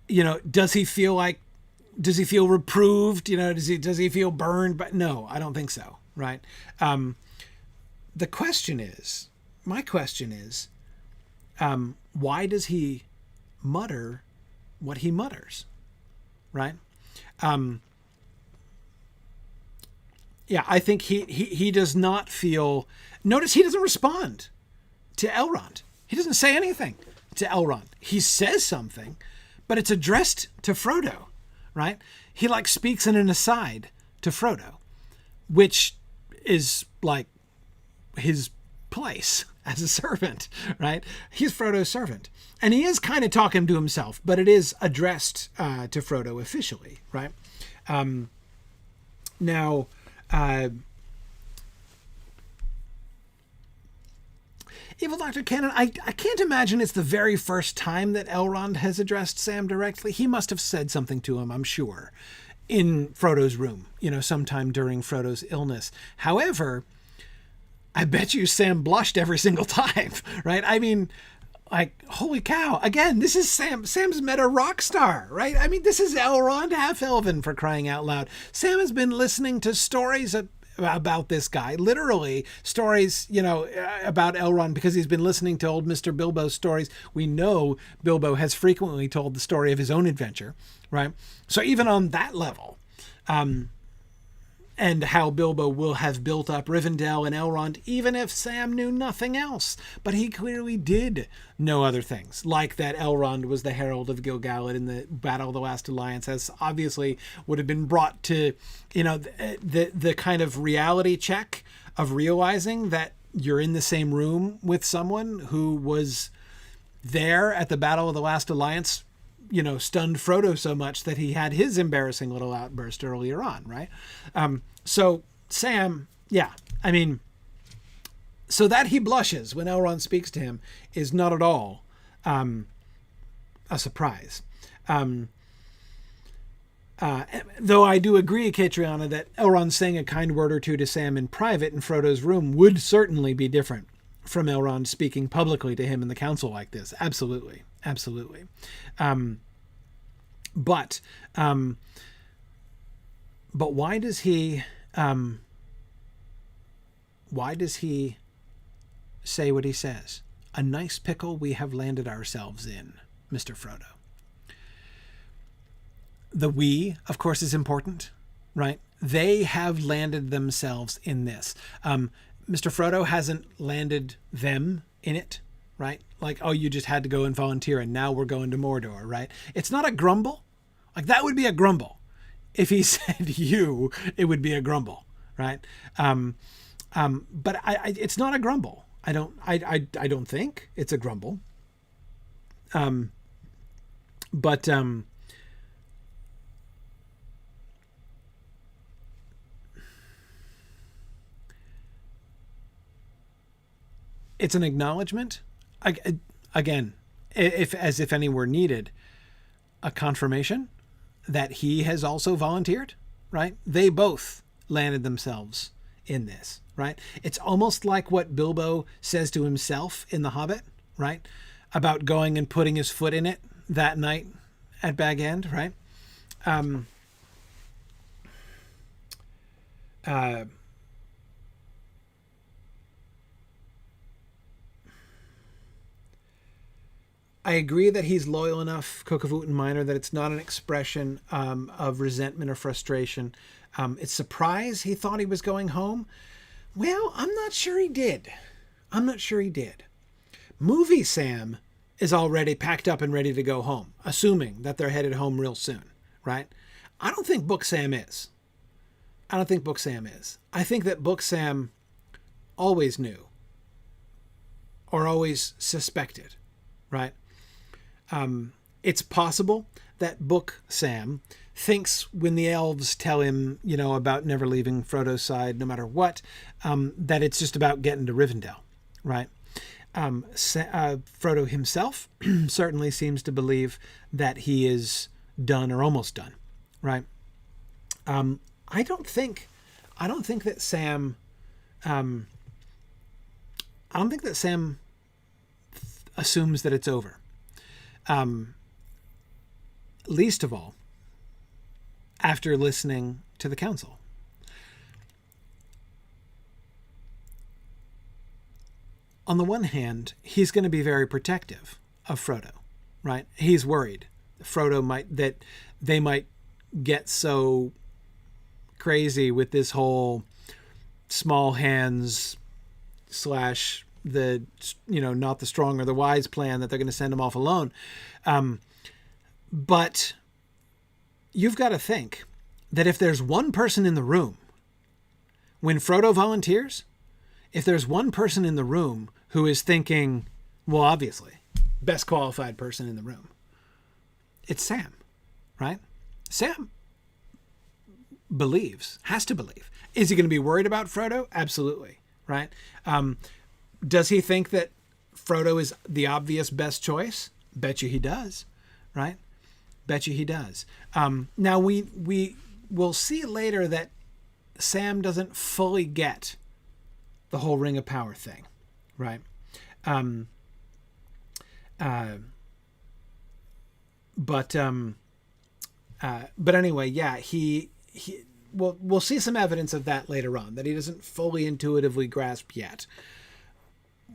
does he feel reproved? Does he feel burned? But no, I don't think so, right? My question is, why does he mutter what he mutters, right? Yeah, I think he does not feel. Notice he doesn't respond to Elrond. He doesn't say anything to Elrond. He says something, but it's addressed to Frodo, right? He speaks in an aside to Frodo, which is his place as a servant, right? He's Frodo's servant. And he is kind of talking to himself, but it is addressed to Frodo officially, right? Now, Evil Dr. Cannon, I can't imagine it's the very first time that Elrond has addressed Sam directly. He must have said something to him, I'm sure, in Frodo's room, sometime during Frodo's illness. However, I bet you Sam blushed every single time, right? I mean, holy cow. Again, this is Sam. Sam's met a rock star, right? I mean, this is Elrond half-elven, for crying out loud. Sam has been listening to stories about this guy, literally stories, about Elrond, because he's been listening to old Mr. Bilbo's stories. We know Bilbo has frequently told the story of his own adventure, right? So even on that level, and how Bilbo will have built up Rivendell and Elrond, even if Sam knew nothing else. But he clearly did know other things, like that Elrond was the Herald of Gil-galad in the Battle of the Last Alliance, as obviously would have been brought to, the kind of reality check of realizing that you're in the same room with someone who was there at the Battle of the Last Alliance, stunned Frodo so much that he had his embarrassing little outburst earlier on, right? So Sam, yeah, I mean, so that he blushes when Elrond speaks to him is not at all a surprise. Though I do agree, Catriona, that Elrond saying a kind word or two to Sam in private in Frodo's room would certainly be different from Elrond speaking publicly to him in the council like this. Absolutely. But why does he say what he says? "A nice pickle we have landed ourselves in, Mr. Frodo." The we, of course, is important, right? They have landed themselves in this. Mr. Frodo hasn't landed them in it, right? Like, oh, you just had to go and volunteer and now we're going to Mordor, right? It's not a grumble. Like, that would be a grumble. If he said you, it would be a grumble, right? But it's not a grumble. I don't think it's a grumble. But it's an acknowledgement. Again, if as if any were needed, a confirmation that he has also volunteered, right? They both landed themselves in this, right? It's almost like what Bilbo says to himself in The Hobbit, right? About going and putting his foot in it that night at Bag End, right? I agree that he's loyal enough, Kokavut and Minor, that it's not an expression of resentment or frustration. It's surprise he thought he was going home. Well, I'm not sure he did. Movie Sam is already packed up and ready to go home, assuming that they're headed home real soon, right? I don't think Book Sam is. I think that Book Sam always knew or always suspected, right? It's possible that Book Sam thinks when the elves tell him, about never leaving Frodo's side no matter what, that it's just about getting to Rivendell, right? Frodo himself certainly seems to believe that he is done or almost done, right? I don't think that Sam assumes that it's over. Least of all, after listening to the council. On the one hand, he's going to be very protective of Frodo, right? He's worried that they might get so crazy with this whole small hands / the not the strong or the wise plan that they're going to send him off alone. But you've got to think that if there's one person in the room when Frodo volunteers, if there's one person in the room who is thinking, well, obviously, best qualified person in the room, it's Sam, right? Sam has to believe. Is he going to be worried about Frodo? Absolutely, right? Does he think that Frodo is the obvious best choice? Bet you he does, right? Bet you he does. Now we will see later that Sam doesn't fully get the whole Ring of Power thing, right? But anyway, yeah, we'll see some evidence of that later on, that he doesn't fully intuitively grasp yet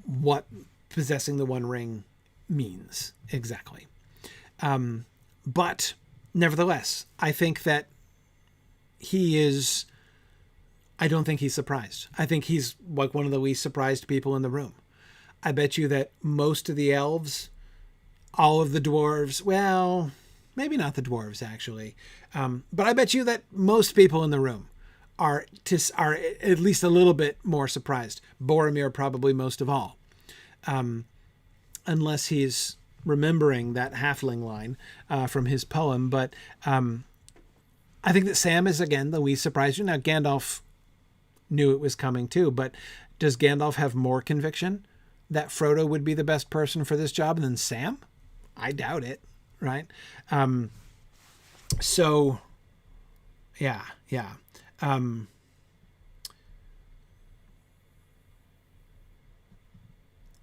what possessing the One Ring means exactly. But nevertheless, I think that I don't think he's surprised. I think he's like one of the least surprised people in the room. I bet you that most of the elves, all of the dwarves, well, maybe not the dwarves actually, but I bet you that most people in the room are at least a little bit more surprised. Boromir probably most of all, unless he's remembering that halfling line from his poem. But I think that Sam is, again, the least surprised. Now, Gandalf knew it was coming too, but does Gandalf have more conviction that Frodo would be the best person for this job than Sam? I doubt it, right? So, yeah.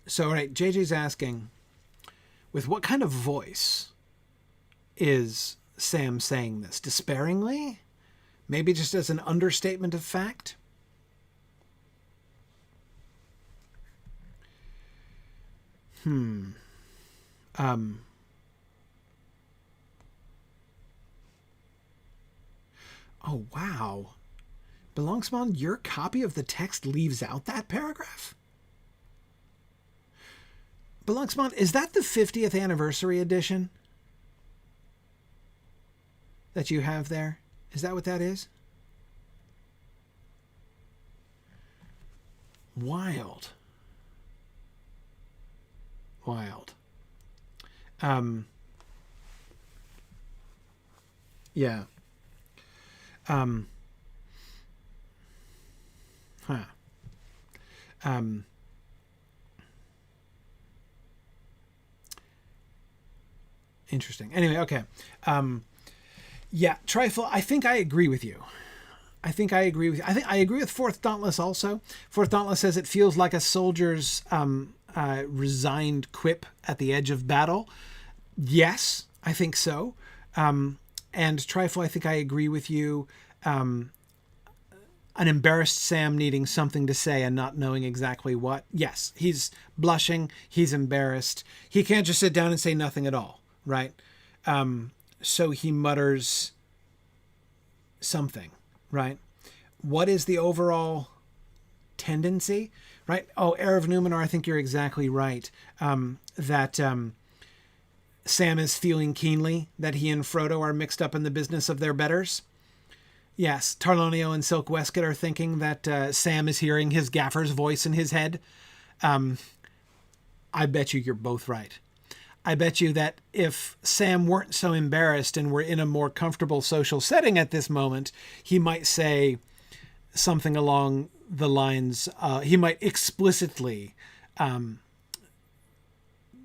So, all right, JJ's asking, with what kind of voice is Sam saying this? Despairingly? Maybe just as an understatement of fact? Oh, wow. Belangsman, your copy of the text leaves out that paragraph? Belangsman, is that the 50th anniversary edition that you have there? Is that what that is? Wild. Wild. Yeah. Huh. Interesting. Anyway, okay. Yeah, Trifle, I think I agree with you. I think I agree with Fourth Dauntless also. Fourth Dauntless says it feels like a soldier's resigned quip at the edge of battle. Yes, I think so. And Trifle, I think I agree with you. An embarrassed Sam needing something to say and not knowing exactly what. Yes, he's blushing. He's embarrassed. He can't just sit down and say nothing at all, right? So he mutters something, right? What is the overall tendency, right? Oh, Heir of Numenor, I think you're exactly right. That Sam is feeling keenly that he and Frodo are mixed up in the business of their betters. Yes, Tarlonio and Silk Wesket are thinking that Sam is hearing his Gaffer's voice in his head. I bet you're both right. I bet you that if Sam weren't so embarrassed and were in a more comfortable social setting at this moment, he might say something along the lines, he might explicitly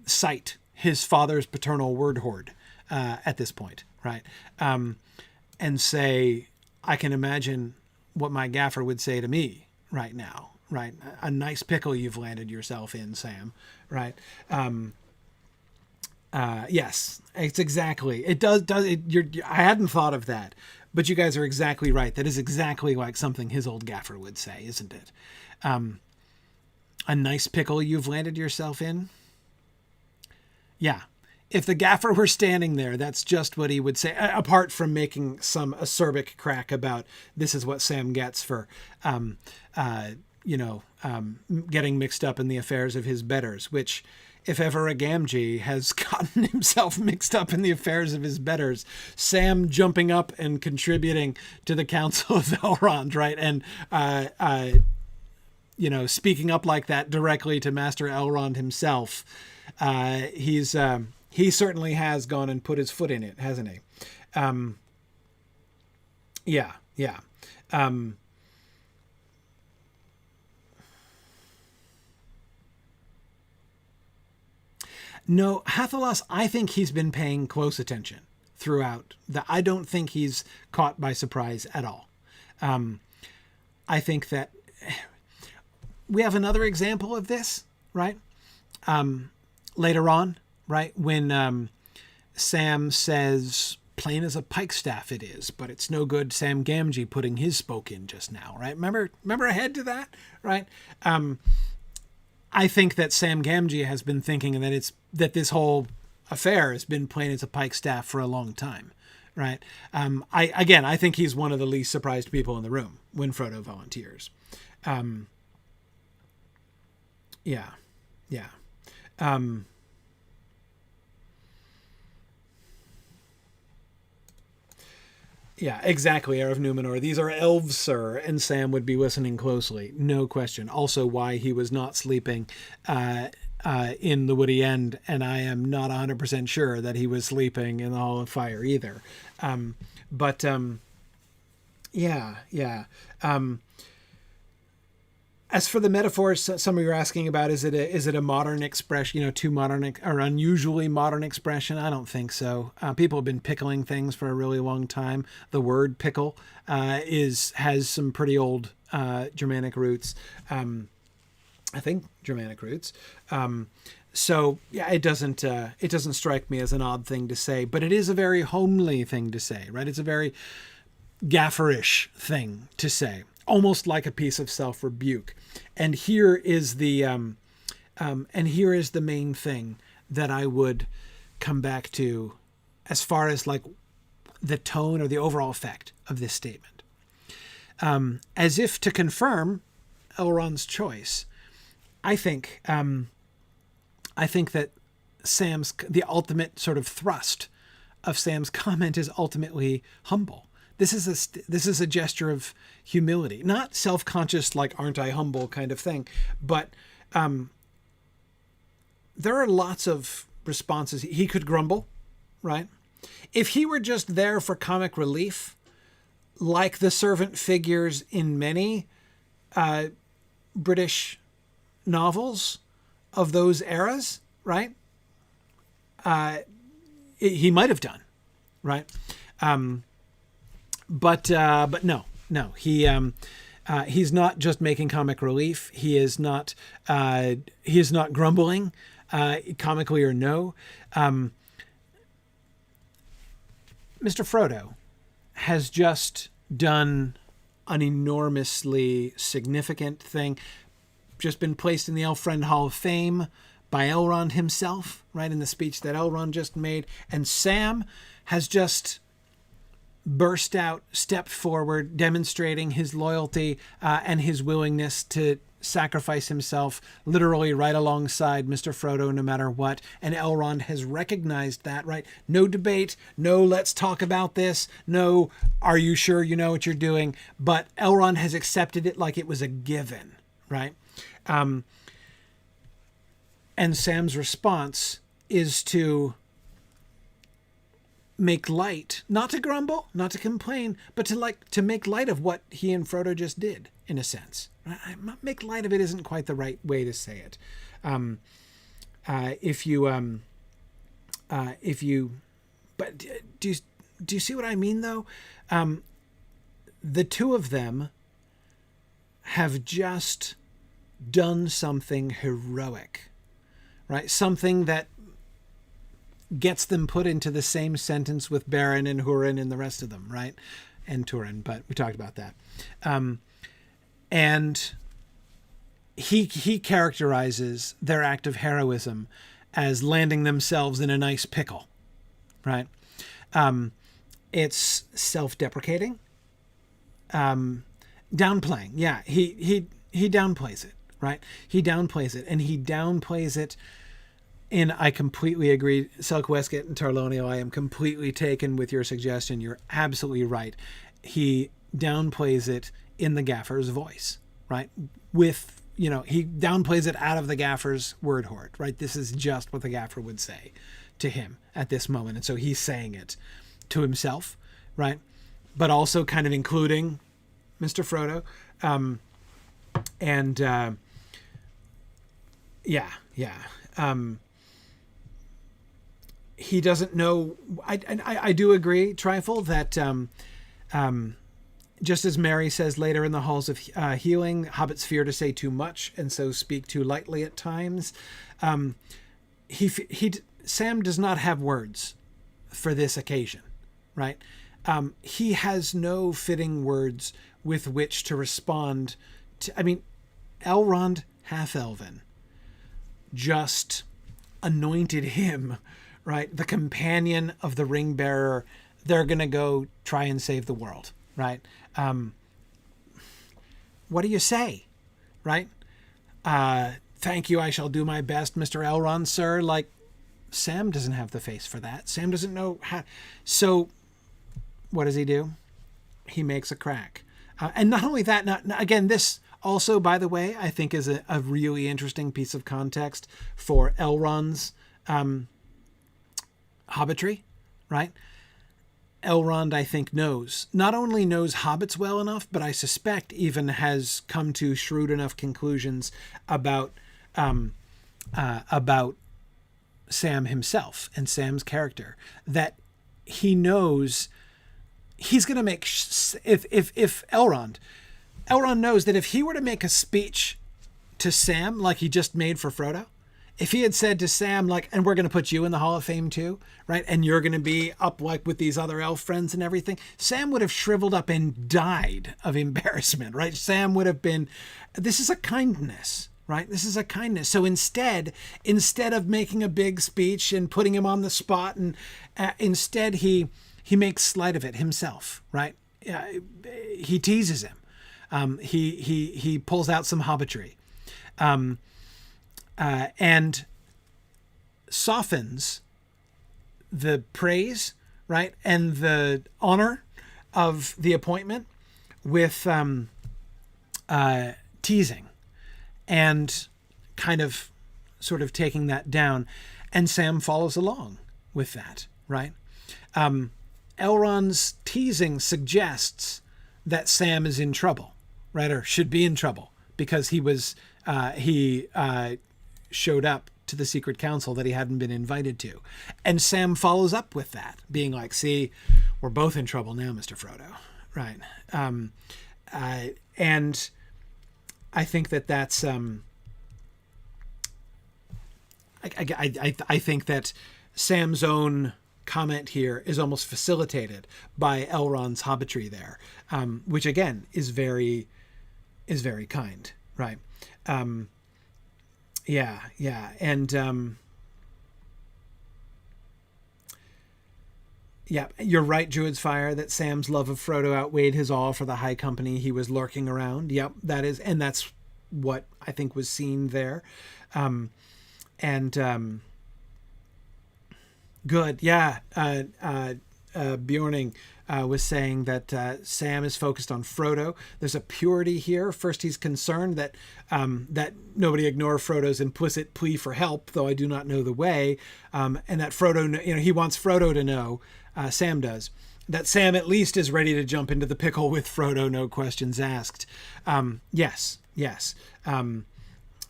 cite his father's paternal word hoard at this point, right? And say, I can imagine what my Gaffer would say to me right now, right? A nice pickle you've landed yourself in, Sam, right? Yes, it's exactly. It does. I hadn't thought of that, but you guys are exactly right. That is exactly like something his old Gaffer would say, isn't it? A nice pickle you've landed yourself in. Yeah. If the Gaffer were standing there, that's just what he would say, apart from making some acerbic crack about this is what Sam gets for, getting mixed up in the affairs of his betters, which, if ever a Gamgee has gotten himself mixed up in the affairs of his betters, Sam jumping up and contributing to the Council of Elrond, right? And, speaking up like that directly to Master Elrond himself, he certainly has gone and put his foot in it, hasn't he? Yeah. No, Hathalas, I think he's been paying close attention throughout. I don't think he's caught by surprise at all. I think that we have another example of this, right? Later on, right? When Sam says, plain as a pikestaff it is, but it's no good Sam Gamgee putting his spoke in just now, right? Remember ahead to that, right? I think that Sam Gamgee has been thinking that this whole affair has been plain as a pikestaff for a long time, right? I think he's one of the least surprised people in the room when Frodo volunteers. Yeah. Yeah, exactly, Heir of Numenor. These are elves, sir, and Sam would be listening closely, no question. Also, why he was not sleeping in the Woody End, and I am not 100% sure that he was sleeping in the Hall of Fire either. Yeah. As for the metaphors, some of you are asking about, is it a modern expression, too modern or unusually modern expression? I don't think so. People have been pickling things for a really long time. The word pickle has some pretty old Germanic roots. I think Germanic roots. So yeah, it doesn't strike me as an odd thing to say, but it is a very homely thing to say, right? It's a very Gafferish thing to say, almost like a piece of self-rebuke. And here is the main thing that I would come back to as far as like the tone or the overall effect of this statement. As if to confirm Elrond's choice, I think that the ultimate sort of thrust of Sam's comment is ultimately humble. This is a gesture of humility, not self-conscious, like, aren't I humble kind of thing. But there are lots of responses. He could grumble, right? If he were just there for comic relief, like the servant figures in many British novels of those eras, right? He might have done, right? But no, he's not just making comic relief. He is not grumbling, comically or no. Mr. Frodo has just done an enormously significant thing, just been placed in the Elfriend Hall of Fame by Elrond himself, right, in the speech that Elrond just made. And Sam has just burst out, stepped forward, demonstrating his loyalty and his willingness to sacrifice himself literally right alongside Mr. Frodo, no matter what. And Elrond has recognized that, right? No debate, no let's talk about this, no are you sure you know what you're doing? But Elrond has accepted it like it was a given, right? And Sam's response is to make light, not to grumble, not to complain, but to make light of what he and Frodo just did, in a sense. Make light of it isn't quite the right way to say it. But do you see what I mean, though? The two of them have just done something heroic, right? Something that gets them put into the same sentence with Beren and Hurin and the rest of them, right? And Turin, but we talked about that. And he characterizes their act of heroism as landing themselves in a nice pickle, right? It's self-deprecating, downplaying. Yeah, he downplays it, right? He downplays it, and he downplays it. And I completely agree, Selk Westgate and Tarlonio, I am completely taken with your suggestion. You're absolutely right. He downplays it in the Gaffer's voice, right? With, he downplays it out of the Gaffer's word hoard, right? This is just what the Gaffer would say to him at this moment. And so he's saying it to himself, right? But also kind of including Mr. Frodo. He doesn't know. I do agree, Trifle, that just as Mary says later in the Halls of Healing, hobbits fear to say too much and so speak too lightly at times. Sam does not have words for this occasion, right? He has no fitting words with which to respond to. I mean, Elrond, half-elven, just anointed him, right? The companion of the ring bearer. They're going to go try and save the world, right? What do you say, right? Thank you. I shall do my best, Mr. Elrond, sir. Like, Sam doesn't have the face for that. Sam doesn't know how. So what does he do? He makes a crack. And not only that, again, this also, by the way, I think is a really interesting piece of context for Elrond's hobbitry, right? Elrond, I think, not only knows hobbits well enough, but I suspect even has come to shrewd enough conclusions about Sam himself and Sam's character that he knows he's going to make, if Elrond knows that if he were to make a speech to Sam like he just made for Frodo, if he had said to Sam, like, and we're going to put you in the Hall of Fame too, right? And you're going to be up like with these other elf friends and everything, Sam would have shriveled up and died of embarrassment, right? Sam would have been, this is a kindness, right? This is a kindness. So instead of making a big speech and putting him on the spot, and instead he makes light of it himself, right? he teases him. He pulls out some hobbitry, and softens the praise, right, and the honor of the appointment with teasing and kind of sort of taking that down. And Sam follows along with that, right? Elrond's teasing suggests that Sam is in trouble, right, or should be in trouble, because he showed up to the secret council that he hadn't been invited to. And Sam follows up with that, being like, see, we're both in trouble now, Mr. Frodo, right? And I think that's I think that Sam's own comment here is almost facilitated by Elrond's hobbitry there, which again is very kind, right? And you're right, Druid's Fire, that Sam's love of Frodo outweighed his awe for the high company he was lurking around. Yep, that's what I think was seen there. Good. Yeah. Bjorning was saying that Sam is focused on Frodo. There's a purity here. First, he's concerned that nobody ignore Frodo's implicit plea for help, though I do not know the way, and that Frodo, he wants Frodo to know, Sam does, that Sam at least is ready to jump into the pickle with Frodo, no questions asked. Yes. And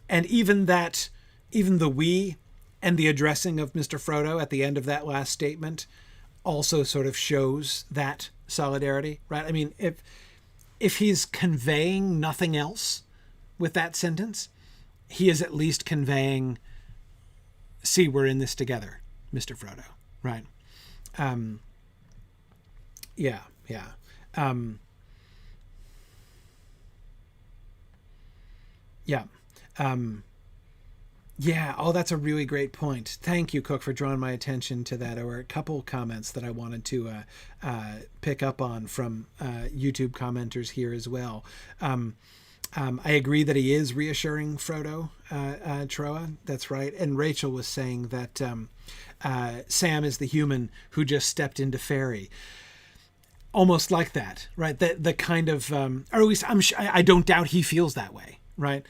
even the we and the addressing of Mr. Frodo at the end of that last statement also sort of shows that solidarity, right? I mean, if he's conveying nothing else with that sentence, he is at least conveying, see, we're in this together, Mr. Frodo, right? Oh, that's a really great point. Thank you, Cook, for drawing my attention to that. There were a couple comments that I wanted to pick up on from YouTube commenters here as well. I agree that he is reassuring Frodo, Troa. That's right. And Rachel was saying that Sam is the human who just stepped into fairy. Almost like that, right? The kind of, or at least I don't doubt he feels that way, right?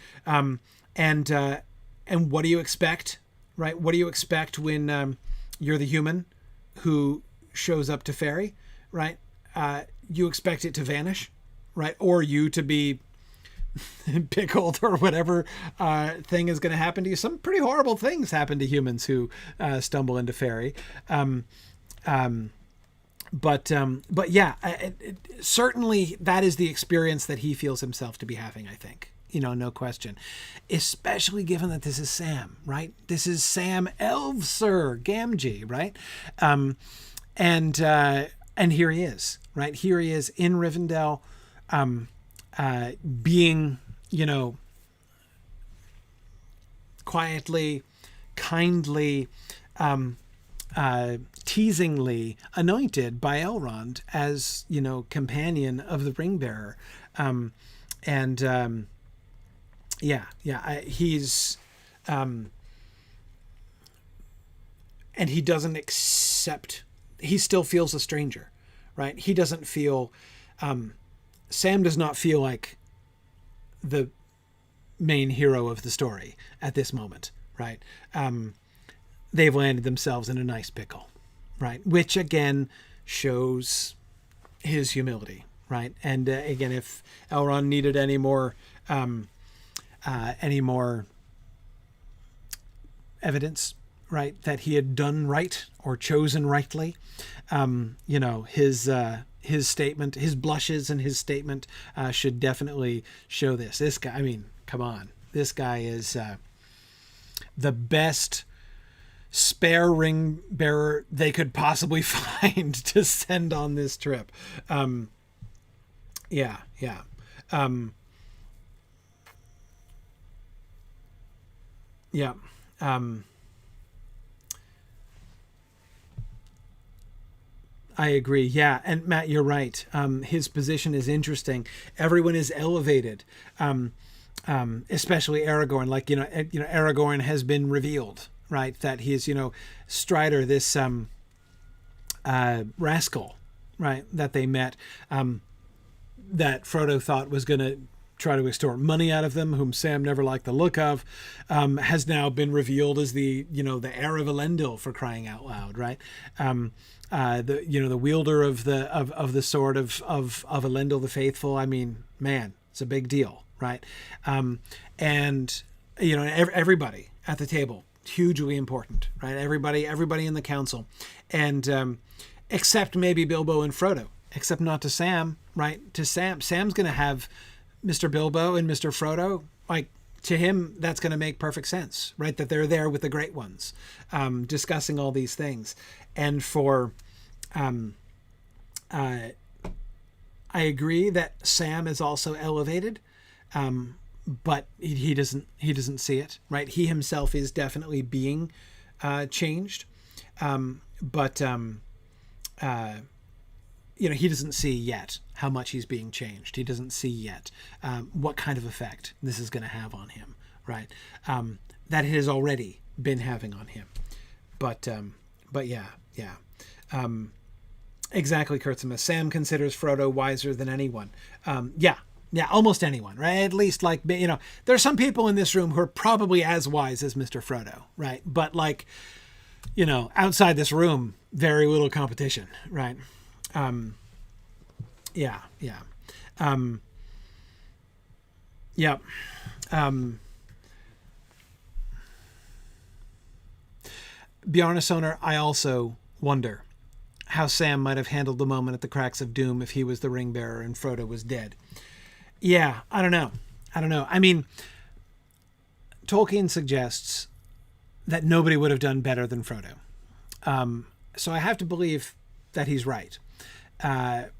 And what do you expect, right? What do you expect when you're the human who shows up to fairy, right? You expect it to vanish, right? Or you to be pickled or whatever thing is going to happen to you. Some pretty horrible things happen to humans who stumble into fairy. But certainly that is the experience that he feels himself to be having, I think. No question. Especially given that this is Sam, right? This is Sam Elvsir Gamgee, right? And here he is, right? Here he is in Rivendell, being, quietly, kindly, teasingly anointed by Elrond as, companion of the ring bearer. He's, and he doesn't accept, he still feels a stranger, right? He doesn't feel, Sam does not feel like the main hero of the story at this moment, right? They've landed themselves in a nice pickle, right? Which again shows his humility, right? And again, if Elrond needed any more evidence, right, that he had done right or chosen rightly, his statement, his blushes and his statement should definitely show this. This guy, I mean, come on, this guy is the best spare ring bearer they could possibly find to send on this trip. I agree. Yeah. And Matt, you're right. His position is interesting. Everyone is elevated. Especially Aragorn, like, Aragorn has been revealed, right? That he is, Strider, this, rascal, right? That they met, that Frodo thought was going to try to extort money out of them, whom Sam never liked the look of, has now been revealed as the heir of Elendil, for crying out loud, right? The wielder of the sword of Elendil the Faithful. I mean, man, it's a big deal, right? And everybody at the table, hugely important, right? Everybody in the council, and except maybe Bilbo and Frodo, except not to Sam, right? Sam's going to have Mr. Bilbo and Mr. Frodo, like, to him, that's going to make perfect sense, right? That they're there with the great ones, discussing all these things. And for, I agree that Sam is also elevated, but he doesn't see it, right? He himself is definitely being changed, but he doesn't see yet how much he's being changed. He doesn't see yet what kind of effect this is going to have on him, right? That it has already been having on him. But yeah. Exactly, Kurtzima. Sam considers Frodo wiser than anyone. Yeah, almost anyone, right? At least, like, there are some people in this room who are probably as wise as Mr. Frodo, right? But, like, outside this room, very little competition, right? Yeah. Bjarnasonar, I also wonder how Sam might have handled the moment at the Cracks of Doom if he was the ring bearer and Frodo was dead. Yeah, I don't know. I mean, Tolkien suggests that nobody would have done better than Frodo. So I have to believe that he's right. But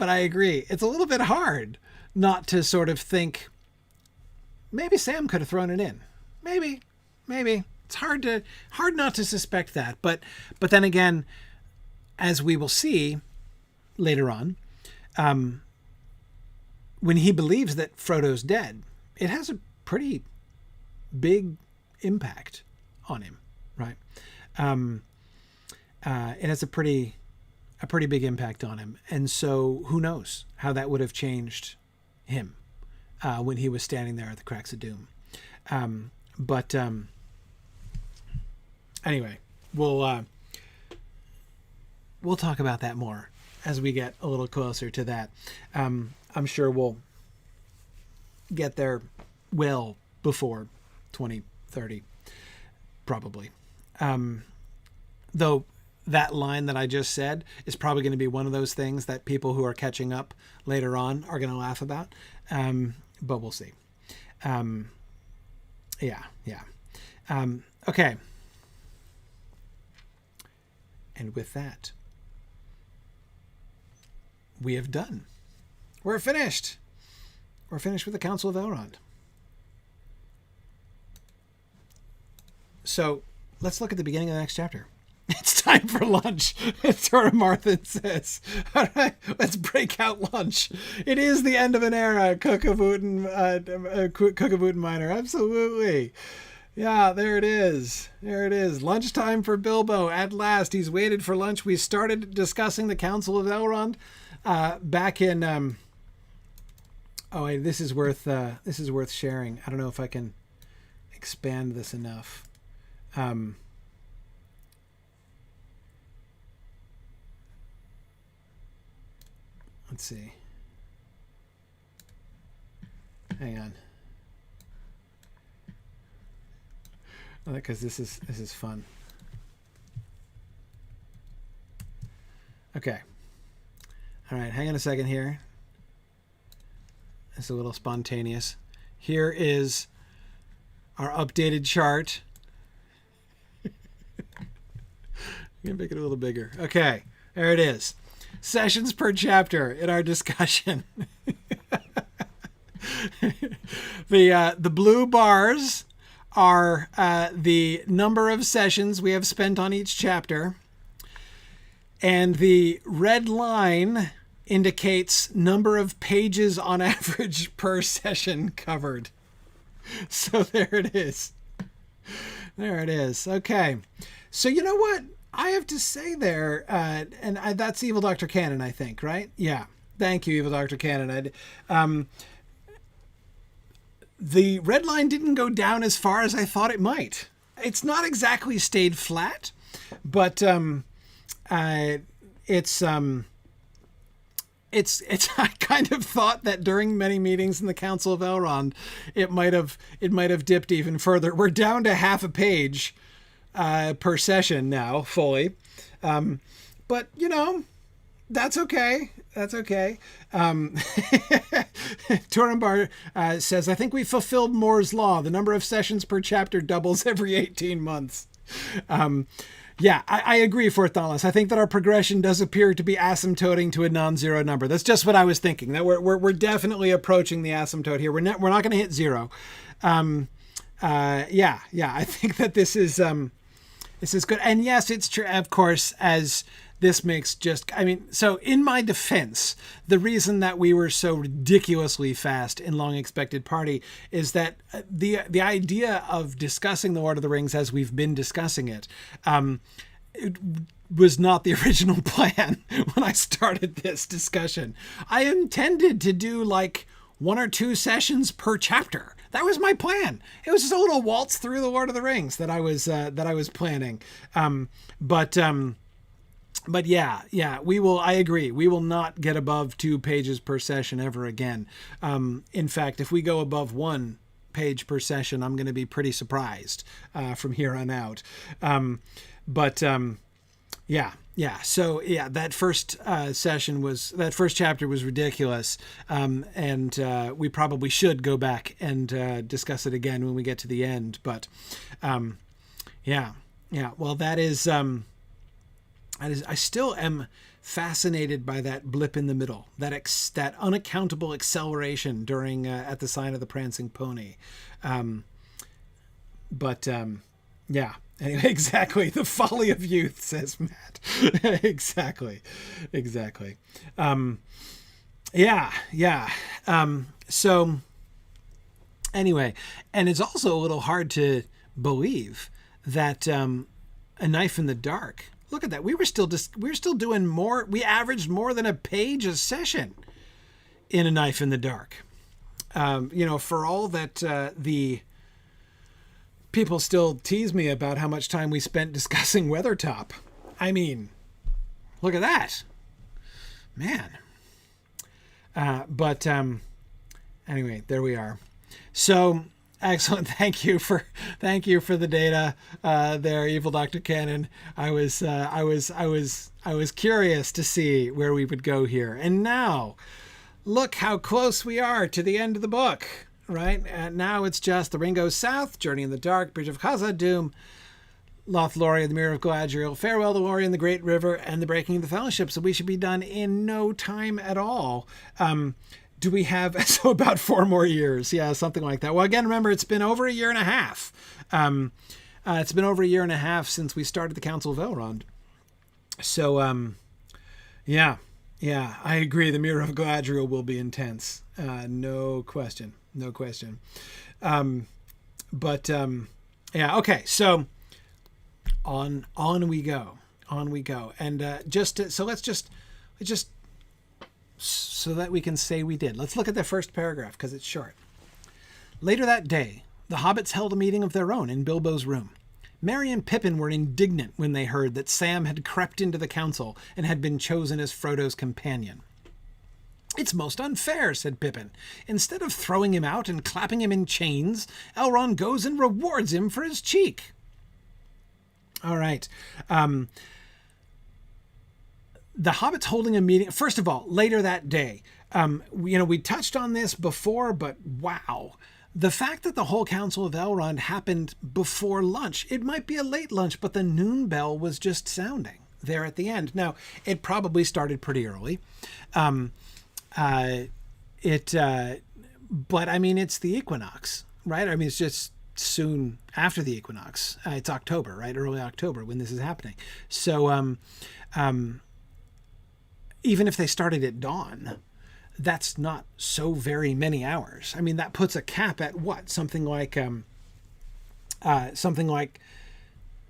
I agree. It's a little bit hard not to sort of think maybe Sam could have thrown it in. Maybe. It's hard not to suspect that. But then again, as we will see later on, when he believes that Frodo's dead, it has a pretty big impact on him, right? It has a pretty big impact on him. And so who knows how that would have changed him when he was standing there at the Cracks of Doom. But anyway, we'll talk about that more as we get a little closer to that. I'm sure we'll get there well before 2030, probably. Though that line that I just said is probably going to be one of those things that people who are catching up later on are going to laugh about. But we'll see. Yeah. Okay. And with that, we have done. We're finished. We're finished with the Council of Elrond. So let's look at the beginning of the next chapter. It's time for lunch. Tora Marthin says. All right, let's break out lunch. It is the end of an era, Cookavooten Minor. Absolutely. Yeah, there it is. Lunchtime for Bilbo. At last, he's waited for lunch. We started discussing the Council of Elrond back in. This is worth sharing. I don't know if I can expand this enough. Let's see. Hang on. Because this is fun. Okay. All right, hang on a second here. It's a little spontaneous. Here is our updated chart. I'm going to make it a little bigger. Okay, there it is. Sessions per chapter in our discussion. The blue bars are the number of sessions we have spent on each chapter. And the red line indicates number of pages on average per session covered. So there it is. There it is. Okay. So you know what? I have to say there, that's Evil Dr. Cannon, I think, right? Yeah. Thank you, Evil Dr. Cannon. The red line didn't go down as far as I thought it might. It's not exactly stayed flat, but it's I kind of thought that during many meetings in the Council of Elrond, it might have dipped even further. We're down to half a page per session now, fully. But that's okay. That's okay. Turambar says, I think we fulfilled Moore's law. The number of sessions per chapter doubles every 18 months. Yeah, I agree, Fourth Dauntless. I think that our progression does appear to be asymptoting to a non-zero number. That's just what I was thinking. That we're definitely approaching the asymptote here. We're not going to hit zero. Yeah. I think that this is good. And yes, it's true. Of course, as this makes so in my defense, the reason that we were so ridiculously fast in Long Expected Party is that the idea of discussing the Lord of the Rings as we've been discussing it was not the original plan when I started this discussion. I intended to do like 1 or 2 sessions per chapter. That was my plan. It was just a little waltz through the Lord of the Rings that I was planning. But yeah, we will. I agree. We will not get above 2 pages per session ever again. In fact, if we go above 1 page per session, I'm going to be pretty surprised from here on out. Yeah. So yeah, that first chapter was ridiculous, and we probably should go back and discuss it again when we get to the end. But yeah. Well, that is. I still am fascinated by that blip in the middle, that unaccountable acceleration during at the sign of the Prancing Pony. Yeah. Anyway, exactly. The folly of youth, says Matt. Exactly. Yeah. So anyway, and it's also a little hard to believe that A Knife in the Dark. Look at that. We were still doing more. We averaged more than a page a session in A Knife in the Dark. For all that the people still tease me about how much time we spent discussing Weathertop. I mean, look at that, man. Anyway, there we are. So. Excellent. Thank you for the data there, Evil Dr. Cannon. I was curious to see where we would go here. And now look how close we are to the end of the book, right? And now it's just The Ring Goes South, Journey in the Dark, Bridge of Khazad-dûm, Lothlorien, The Mirror of Galadriel, Farewell to Lorien, The Great River, and The Breaking of the Fellowship. So we should be done in no time at all. Do we have, so about 4 more years? Yeah, something like that. Well, again, remember, it's been over a year and a half. It's been over a year and a half since we started the Council of Elrond. So, yeah, I agree. The Mirror of Galadriel will be intense. No question. Yeah, okay. So on we go. And let's just so that we can say we did. Let's look at the first paragraph because it's short. Later that day, the hobbits held a meeting of their own in Bilbo's room. Merry and Pippin were indignant when they heard that Sam had crept into the council and had been chosen as Frodo's companion. It's most unfair, said Pippin. Instead of throwing him out and clapping him in chains, Elrond goes and rewards him for his cheek. All right. The hobbits holding a meeting. First of all, later that day, we touched on this before, but wow. The fact that the whole Council of Elrond happened before lunch, it might be a late lunch, but the noon bell was just sounding there at the end. Now, it probably started pretty early. But I mean, it's the equinox, right? I mean, it's just soon after the equinox. It's October, right? Early October when this is happening. So, even if they started at dawn, that's not so very many hours. I mean, that puts a cap at what? Something like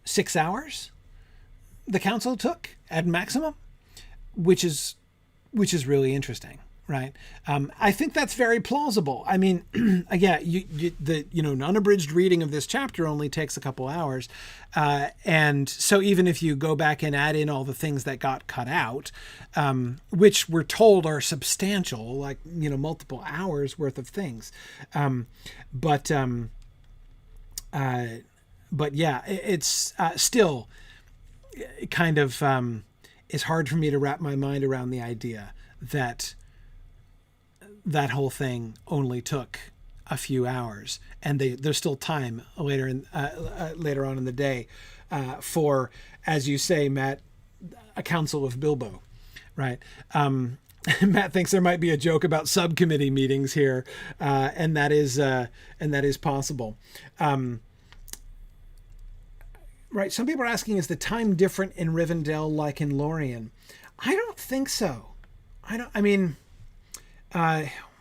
6 hours the council took at maximum, which is really interesting, right? I think that's very plausible. I mean, yeah, the unabridged reading of this chapter only takes a couple hours, and so even if you go back and add in all the things that got cut out, which we're told are substantial, like multiple hours worth of things, but yeah, it's still kind of it's hard for me to wrap my mind around the idea that that whole thing only took a few hours, and there's still time later on in the day for, as you say, Matt, a council of Bilbo, right? Matt thinks there might be a joke about subcommittee meetings here, and that is possible. Right. Some people are asking, is the time different in Rivendell like in Lorien? I don't think so.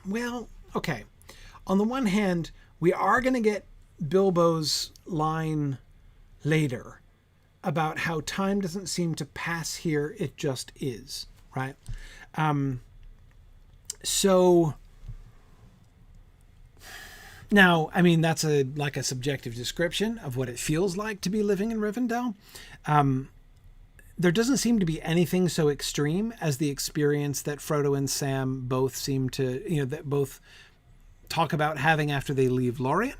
Well, okay. On the one hand, we are going to get Bilbo's line later about how time doesn't seem to pass here. It just is, right? So now, I mean, that's a subjective description of what it feels like to be living in Rivendell. There doesn't seem to be anything so extreme as the experience that Frodo and Sam both seem to, that both talk about having after they leave Lorien.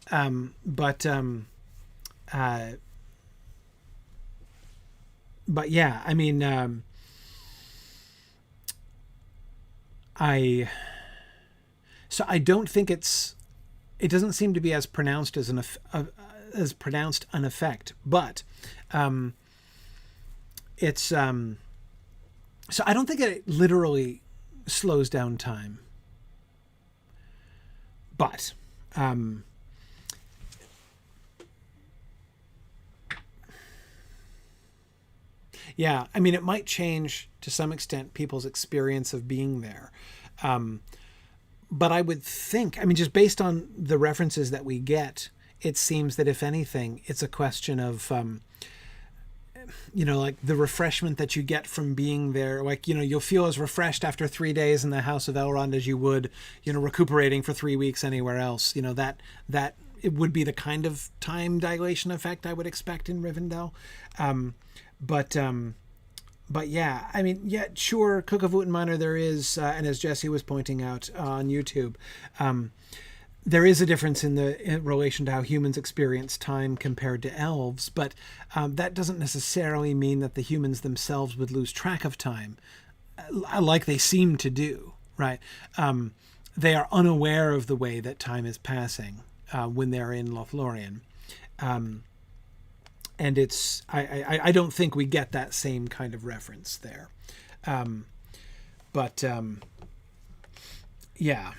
But yeah, I mean, I don't think it doesn't seem to be as pronounced as an effect, but it's so I don't think it literally slows down time, but yeah, I mean, it might change to some extent people's experience of being there. But I would think, I mean, just based on the references that we get, it seems that if anything, it's a question of, like the refreshment that you get from being there. Like, you'll feel as refreshed after 3 days in the House of Elrond as you would, recuperating for 3 weeks anywhere else. That it would be the kind of time dilation effect I would expect in Rivendell. But yeah, I mean, yeah, sure, Cook of Wootton Manor there is, and as Jesse was pointing out on YouTube, there is a difference in relation to how humans experience time compared to elves, but that doesn't necessarily mean that the humans themselves would lose track of time, like they seem to do, right? They are unaware of the way that time is passing when they're in Lothlorien. And it's, I don't think we get that same kind of reference there. Yeah.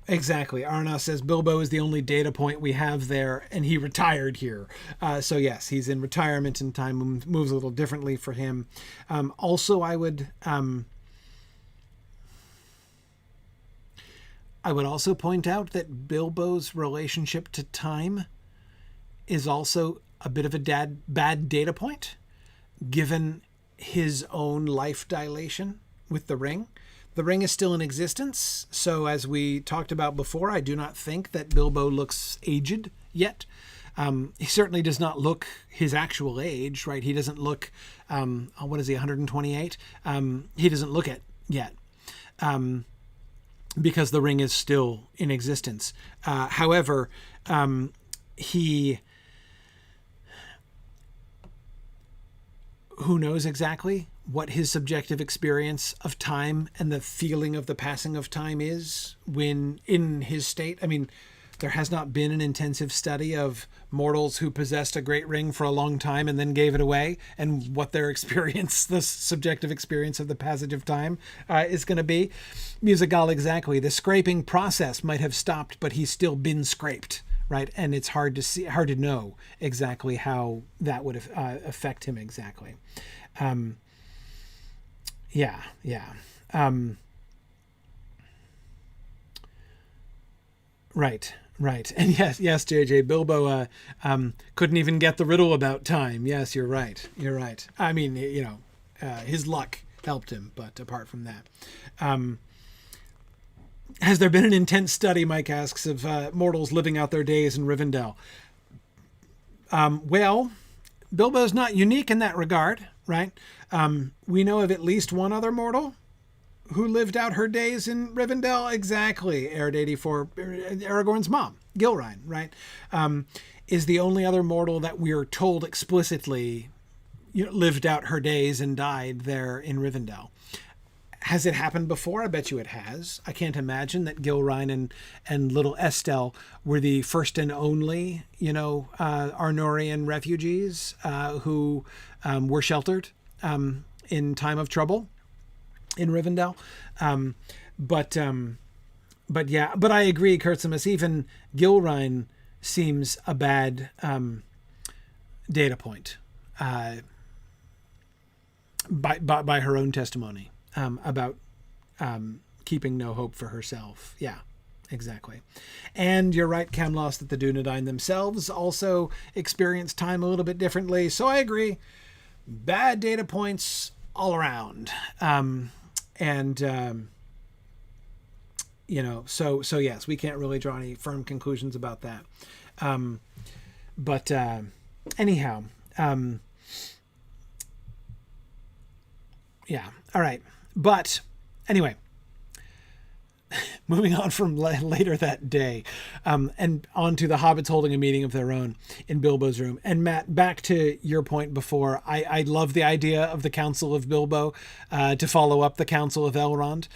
Exactly. Arna says Bilbo is the only data point we have there, and he retired here. So yes, he's in retirement, and time moves a little differently for him. Also, I would also point out that Bilbo's relationship to time is also a bit of a bad data point, given his own life dilation with the ring. The ring is still in existence, so as we talked about before, I do not think that Bilbo looks aged yet. He certainly does not look his actual age, right? He doesn't look, what is he, 128? He doesn't look it yet. Because the ring is still in existence. However, who knows exactly what his subjective experience of time and the feeling of the passing of time is when in his state. I mean, there has not been an intensive study of mortals who possessed a great ring for a long time and then gave it away, and what their experience, the subjective experience of the passage of time is going to be. Musical, exactly. The scraping process might have stopped, but he's still been scraped, right? And it's hard to know exactly how that would affect him exactly. Yeah. Right. And yes, JJ, Bilbo couldn't even get the riddle about time. Yes, you're right. I mean, his luck helped him, but apart from that, has there been an intense study, Mike asks, of mortals living out their days in Rivendell? Well, Bilbo's not unique in that regard, right? We know of at least one other mortal who lived out her days in Rivendell. Exactly. Arid 84, Aragorn's mom, Gilrain, right? Is the only other mortal that we are told explicitly lived out her days and died there in Rivendell. Has it happened before? I bet you it has. I can't imagine that Gilrain and little Estelle were the first and only, Arnorian refugees who were sheltered in time of trouble in Rivendell. But I agree, Kurtzimus, even Gilrain seems a bad data point by her own testimony. About keeping no hope for herself. Yeah, exactly. And you're right, Camlost, that the Dunedain themselves also experience time a little bit differently. So I agree. Bad data points all around. So yes, we can't really draw any firm conclusions about that. Anyhow, yeah. All right. But anyway, moving on from later that day, and on to the hobbits holding a meeting of their own in Bilbo's room. And Matt, back to your point before, I love the idea of the Council of Bilbo to follow up the Council of Elrond,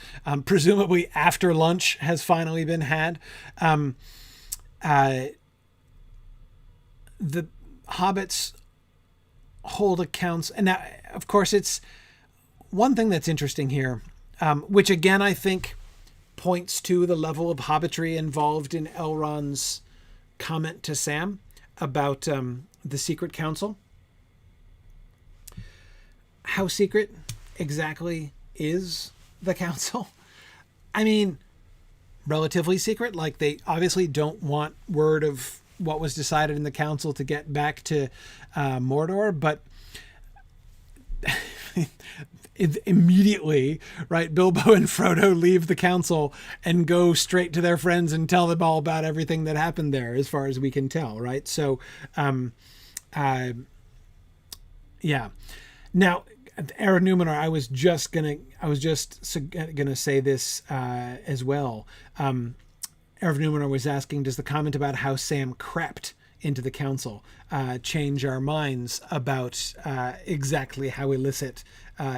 presumably after lunch has finally been had. The hobbits hold a council, and now, of course, it's one thing that's interesting here, which again I think points to the level of hobbitry involved in Elrond's comment to Sam about the secret council. How secret exactly is the council? I mean, relatively secret. Like, they obviously don't want word of what was decided in the council to get back to Mordor, but immediately, right, Bilbo and Frodo leave the council and go straight to their friends and tell them all about everything that happened there, as far as we can tell, right? So, yeah. Now, Arid Numenor, I was just gonna say this as well. Arid Numenor was asking, does the comment about how Sam crept into the council change our minds about exactly how illicit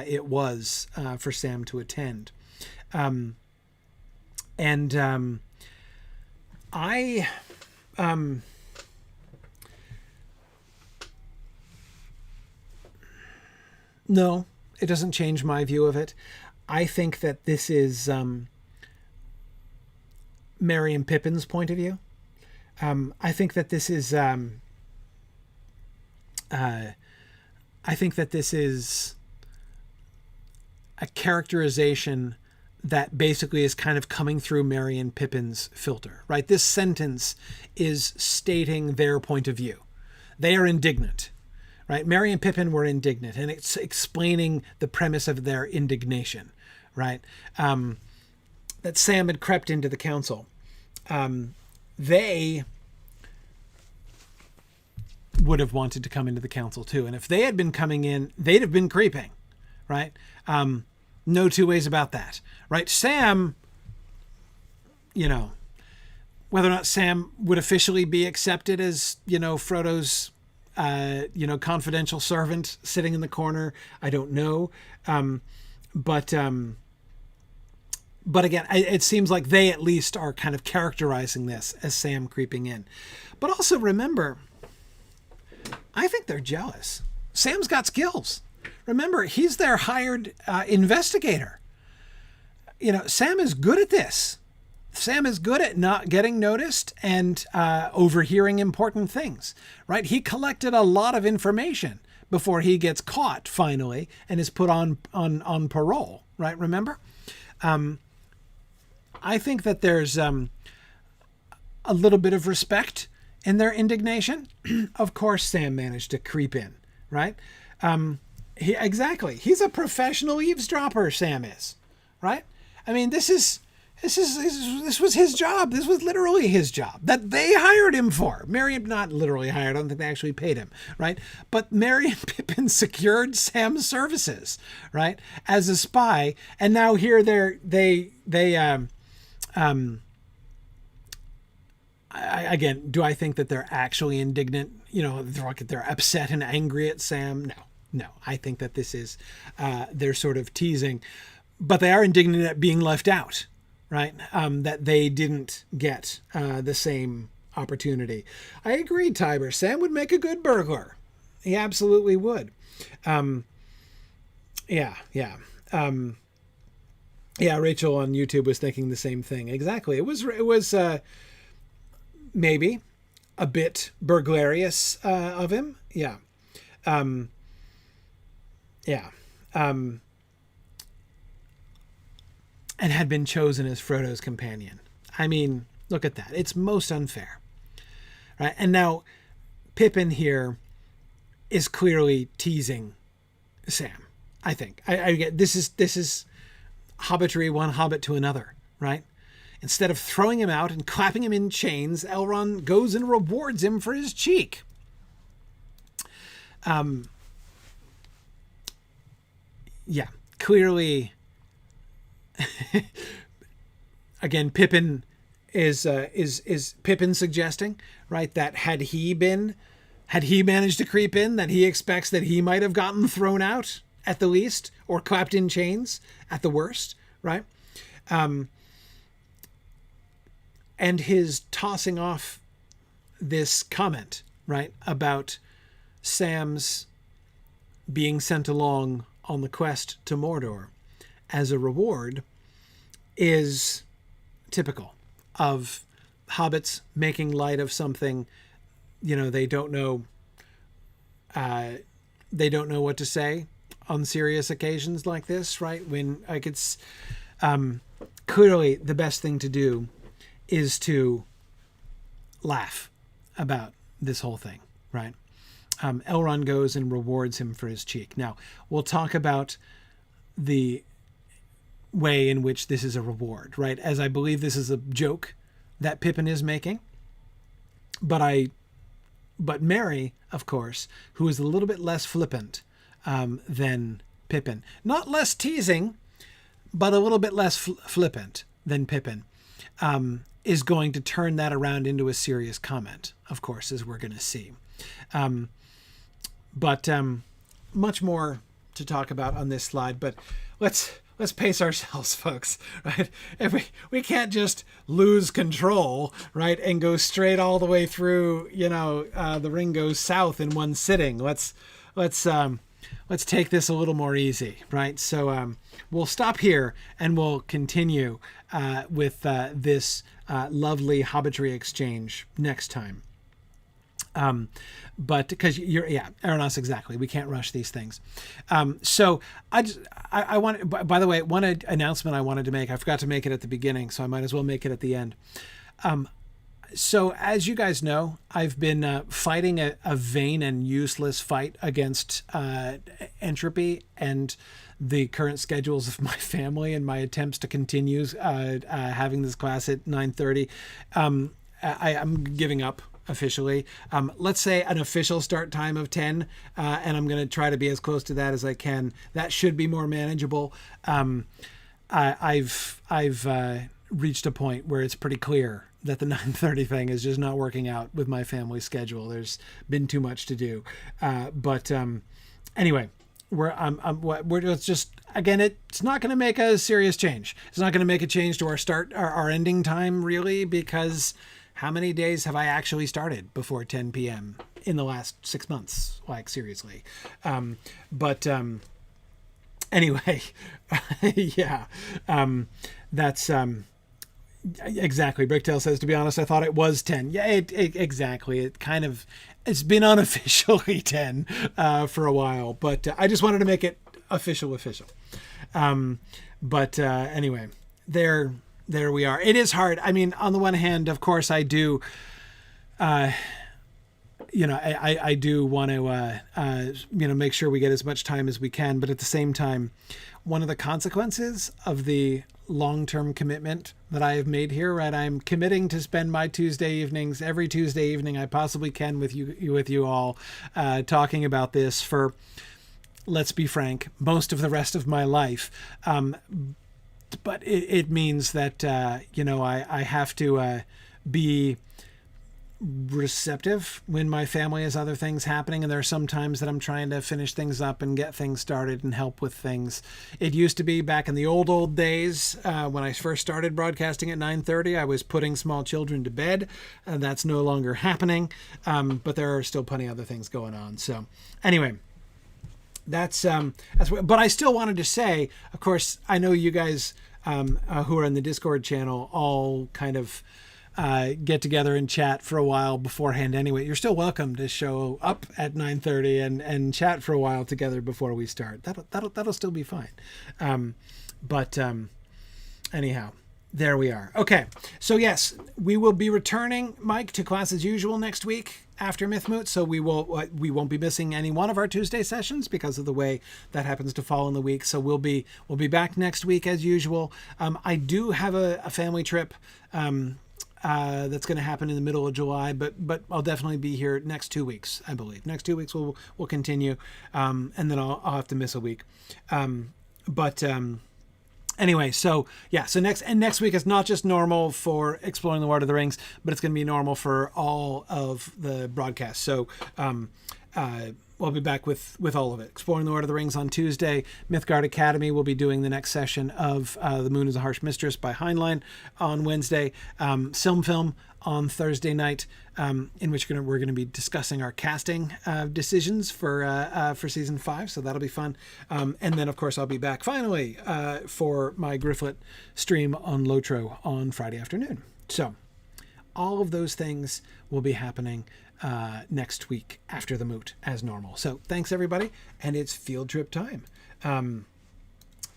it was for Sam to attend? No, it doesn't change my view of it. I think that this is Merry and Pippin's point of view. I think that this is a characterization that basically is kind of coming through Merry and Pippin's filter, right? This sentence is stating their point of view. They are indignant, right? Merry and Pippin were indignant, and it's explaining the premise of their indignation, right? That Sam had crept into the council. They would have wanted to come into the council too. And if they had been coming in, they'd have been creeping, right? No two ways about that, right? Sam, whether or not Sam would officially be accepted as, Frodo's, confidential servant sitting in the corner, I don't know. But again, it seems like they at least are kind of characterizing this as Sam creeping in. But also remember, I think they're jealous. Sam's got skills. Remember, he's their hired investigator. Sam is good at this. Sam is good at not getting noticed and overhearing important things, right? He collected a lot of information before he gets caught finally and is put on parole, right? Remember? I think that there's a little bit of respect in their indignation. Of course, Sam managed to creep in, right? Exactly. He's a professional eavesdropper, Sam is, right? I mean, this was his job. This was literally his job that they hired him for. Merry, not literally hired. I don't think they actually paid him, right? But Merry and Pippin secured Sam's services, right, as a spy. And now here again, do I think that they're actually indignant? You know, they're upset and angry at Sam? No. I think that this is they're sort of teasing, but they are indignant at being left out, right? That they didn't get the same opportunity. I agree, Tiber. Sam would make a good burglar. He absolutely would. Yeah. Rachel on YouTube was thinking the same thing. Exactly. It was maybe a bit burglarious of him. Yeah. And had been chosen as Frodo's companion. I mean, look at that. It's most unfair. Right? And now Pippin here is clearly teasing Sam, I think. I get this is hobbitry, one hobbit to another, right? Instead of throwing him out and clapping him in chains, Elrond goes and rewards him for his cheek. Clearly, again, Pippin is Pippin suggesting, right, that had he managed to creep in, that he expects that he might have gotten thrown out at the least, or clapped in chains at the worst, right? And his tossing off this comment, right, about Sam's being sent along on the quest to Mordor as a reward is typical of hobbits making light of something. You know, they don't know what to say on serious occasions like this, right? When it's clearly the best thing to do is to laugh about this whole thing, right? Elrond goes and rewards him for his cheek. Now, we'll talk about the way in which this is a reward, right? As I believe this is a joke that Pippin is making. But Merry, of course, who is a little bit less flippant than Pippin. Not less teasing, but a little bit less flippant than Pippin, is going to turn that around into a serious comment, of course, as we're going to see. But much more to talk about on this slide, but let's pace ourselves, folks, right? If we can't just lose control, right, and go straight all the way through, the ring goes south in one sitting. Let's take this a little more easy, right? So we'll stop here and we'll continue with this lovely hobbitry exchange next time. But because Aronos, exactly. We can't rush these things. So I want, by the way, one announcement I wanted to make, I forgot to make it at the beginning, so I might as well make it at the end. So as you guys know, I've been fighting a vain and useless fight against entropy and the current schedules of my family and my attempts to continue having this class at 9:30. I'm giving up officially. Let's say an official start time of 10, and I'm going to try to be as close to that as I can. That should be more manageable. I've reached a point where it's pretty clear that the 9:30 thing is just not working out with my family schedule. There's been too much to do. But anyway, we're just, again, it's not going to make a serious change. It's not going to make a change to our ending time, really, because how many days have I actually started before 10 p.m. in the last 6 months? Like, seriously. Anyway, yeah, that's, Exactly. Bricktail says, to be honest, I thought it was 10. Yeah, exactly. It's been unofficially 10 for a while, but I just wanted to make it official. But anyway, there we are. It is hard. I mean, on the one hand, of course, I do, I do want to, make sure we get as much time as we can. But at the same time, one of the consequences of the long-term commitment that I have made here, right? I'm committing to spend my Tuesday evenings, every Tuesday evening I possibly can with you all, talking about this for, let's be frank, most of the rest of my life. But it means that, I have to be receptive when my family has other things happening, and there are some times that I'm trying to finish things up and get things started and help with things. It used to be back in the old days, when I first started broadcasting at 9:30, I was putting small children to bed, and that's no longer happening, but there are still plenty of other things going on. So anyway, that's but I still wanted to say, of course, I know you guys who are in the Discord channel all kind of get together and chat for a while beforehand anyway. You're still welcome to show up at 9:30 and chat for a while together before we start. That'll still be fine. But anyhow, there we are. Okay, so yes, we will be returning, Mike, to class as usual next week after Mythmoot. So we won't be missing any one of our Tuesday sessions because of the way that happens to fall in the week. So we'll be back next week as usual. I do have a family trip that's going to happen in the middle of July, but I'll definitely be here next 2 weeks, I believe. Next 2 weeks we'll continue, and then I'll have to miss a week. Anyway, so yeah, so next week is not just normal for Exploring the Lord of the Rings, but it's going to be normal for all of the broadcasts. So we'll be back with all of it. Exploring the Lord of the Rings on Tuesday. Mythgard Academy will be doing the next session of The Moon is a Harsh Mistress by Heinlein on Wednesday. Film on Thursday night, in which we're going to be discussing our casting decisions for season 5. So that'll be fun. And then, of course, I'll be back finally for my Grifflet stream on Lotro on Friday afternoon. So all of those things will be happening next week after the moot as normal. So thanks everybody, and it's field trip time.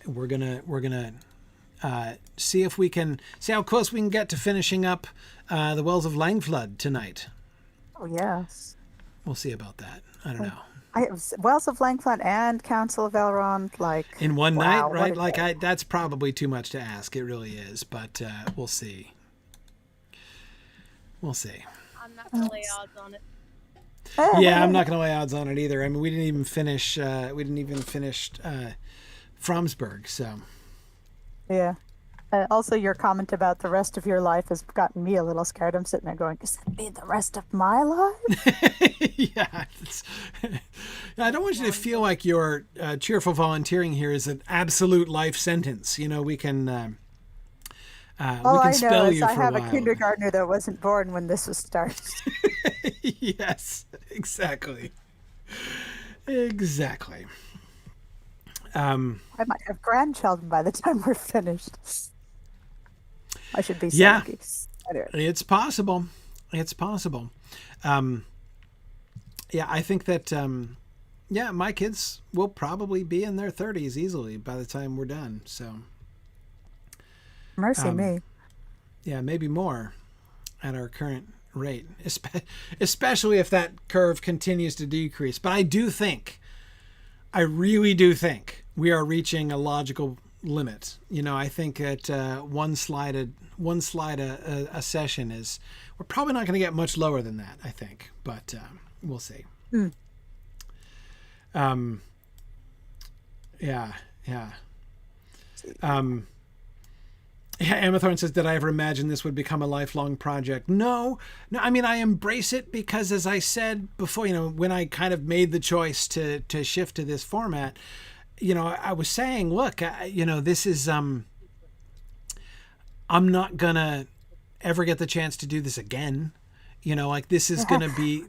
We're gonna see if we can see how close we can get to finishing up the Wells of Langflood tonight. Oh yes, we'll see about that. I don't know. I have Wells of Langflood and Council of Elrond like in one night, right? Like that's probably too much to ask. It really is, but we'll see. We'll see. I'm not gonna lay odds on it. Yeah, I'm not gonna lay odds on it either. I mean, we didn't even finish Framsburg, so. Yeah. Also, your comment about the rest of your life has gotten me a little scared. I'm sitting there going, "Does that mean the rest of my life?" Yeah. I don't want you to feel like your cheerful volunteering here is an absolute life sentence. You know, we can. All I know is I have a kindergartner that wasn't born when this was started. Yes, exactly. I might have grandchildren by the time we're finished. I should be yeah. Anyway. It's possible. Yeah, I think that my kids will probably be in their 30s easily by the time we're done. So. Mercy me. Yeah, maybe more at our current rate, especially if that curve continues to decrease. But I really do think we are reaching a logical limit. You know, I think that one slide a session is, we're probably not going to get much lower than that, I think, but we'll see. Yeah. Amathorn says, did I ever imagine this would become a lifelong project? No, I mean, I embrace it because, as I said before, you know, when I kind of made the choice to shift to this format, you know, I was saying, look, this is, I'm not gonna ever get the chance to do this again. You know, like this is gonna be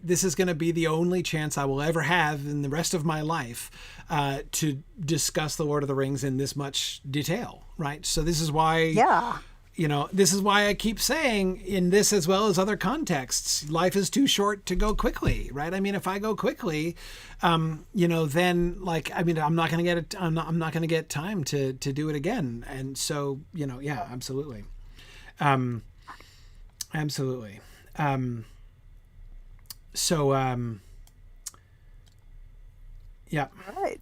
the only chance I will ever have in the rest of my life to discuss the Lord of the Rings in this much detail, right? So this is why, this is why I keep saying in this as well as other contexts, life is too short to go quickly, right? I mean, if I go quickly, then I'm not going to get it. I'm not going to get time to do it again. And so, yeah, absolutely. Absolutely. Yeah. Right.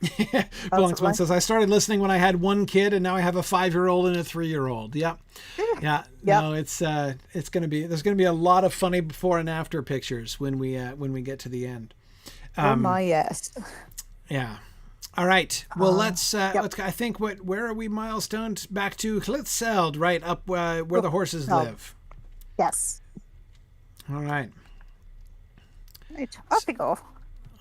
Billington says, I started listening when I had one kid and now I have a 5-year-old and a 3-year-old. Yeah. Yeah. No, it's going to be, there's going to be a lot of funny before and after pictures when we get to the end. Oh my, yes. Yeah. All right. Well, let's I think where are we milestoned? Back to Hlitseld, right up where the horses live. Yes. All right. Right. Off we go.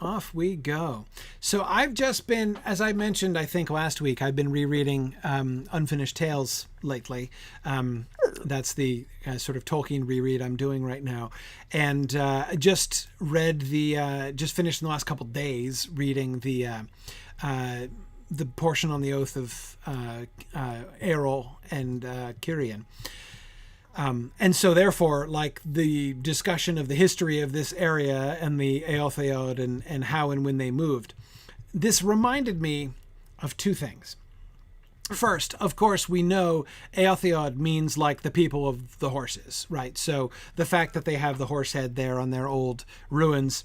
Off we go. So I've just been, as I mentioned, I think last week, I've been rereading Unfinished Tales lately. That's the sort of Tolkien reread I'm doing right now. And just finished in the last couple days reading the portion on the Oath of Eorl and Cirion. And so therefore, like the discussion of the history of this area and the Eotheod and how and when they moved, this reminded me of two things. First, of course, we know Eotheod means like the people of the horses, right? So the fact that they have the horse head there on their old ruins,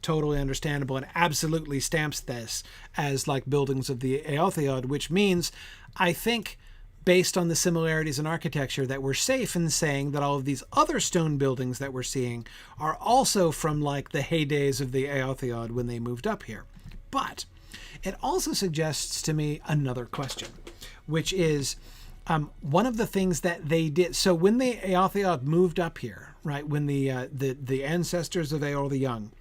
totally understandable, and absolutely stamps this as like buildings of the Eotheod, which means, I think, based on the similarities in architecture, that we're safe in saying that all of these other stone buildings that we're seeing are also from like the heydays of the Eotheod when they moved up here. But it also suggests to me another question, which is one of the things that they did. So when the Eotheod moved up here, right, when the ancestors of Eorl the Young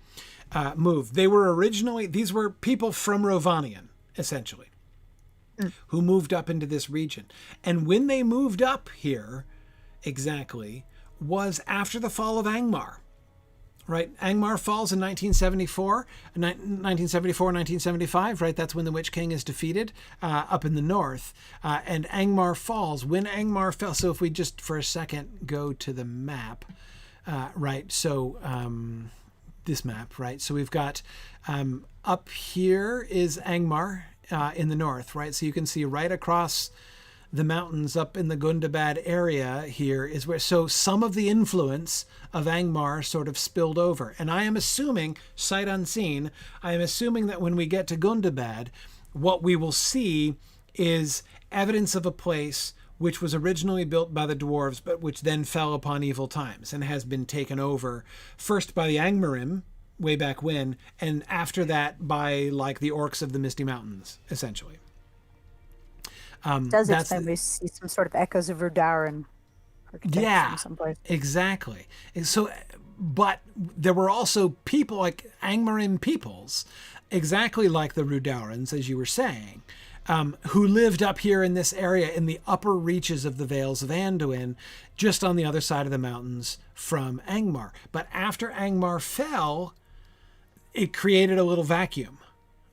moved, they were originally, these were people from Rovanion, essentially, who moved up into this region. And when they moved up here, exactly, was after the fall of Angmar, right? Angmar falls in 1975, right? That's when the Witch King is defeated up in the north. And Angmar falls. When Angmar fell, so if we just for a second go to the map, right? So this map, right? So we've got up here is Angmar, in the north, right? So you can see right across the mountains up in the Gundabad area here is where, so some of the influence of Angmar sort of spilled over. And I am assuming, sight unseen, I am assuming that when we get to Gundabad, what we will see is evidence of a place which was originally built by the dwarves, but which then fell upon evil times and has been taken over first by the Angmarim, way back when, and after that by like the orcs of the Misty Mountains, essentially. Does explain we see some sort of echoes of Rudauran architecture in some place. Exactly. And so, but there were also people like Angmarim peoples, exactly like the Rudaurans, as you were saying, who lived up here in this area in the upper reaches of the Vales of Anduin, just on the other side of the mountains from Angmar. But after Angmar fell, it created a little vacuum,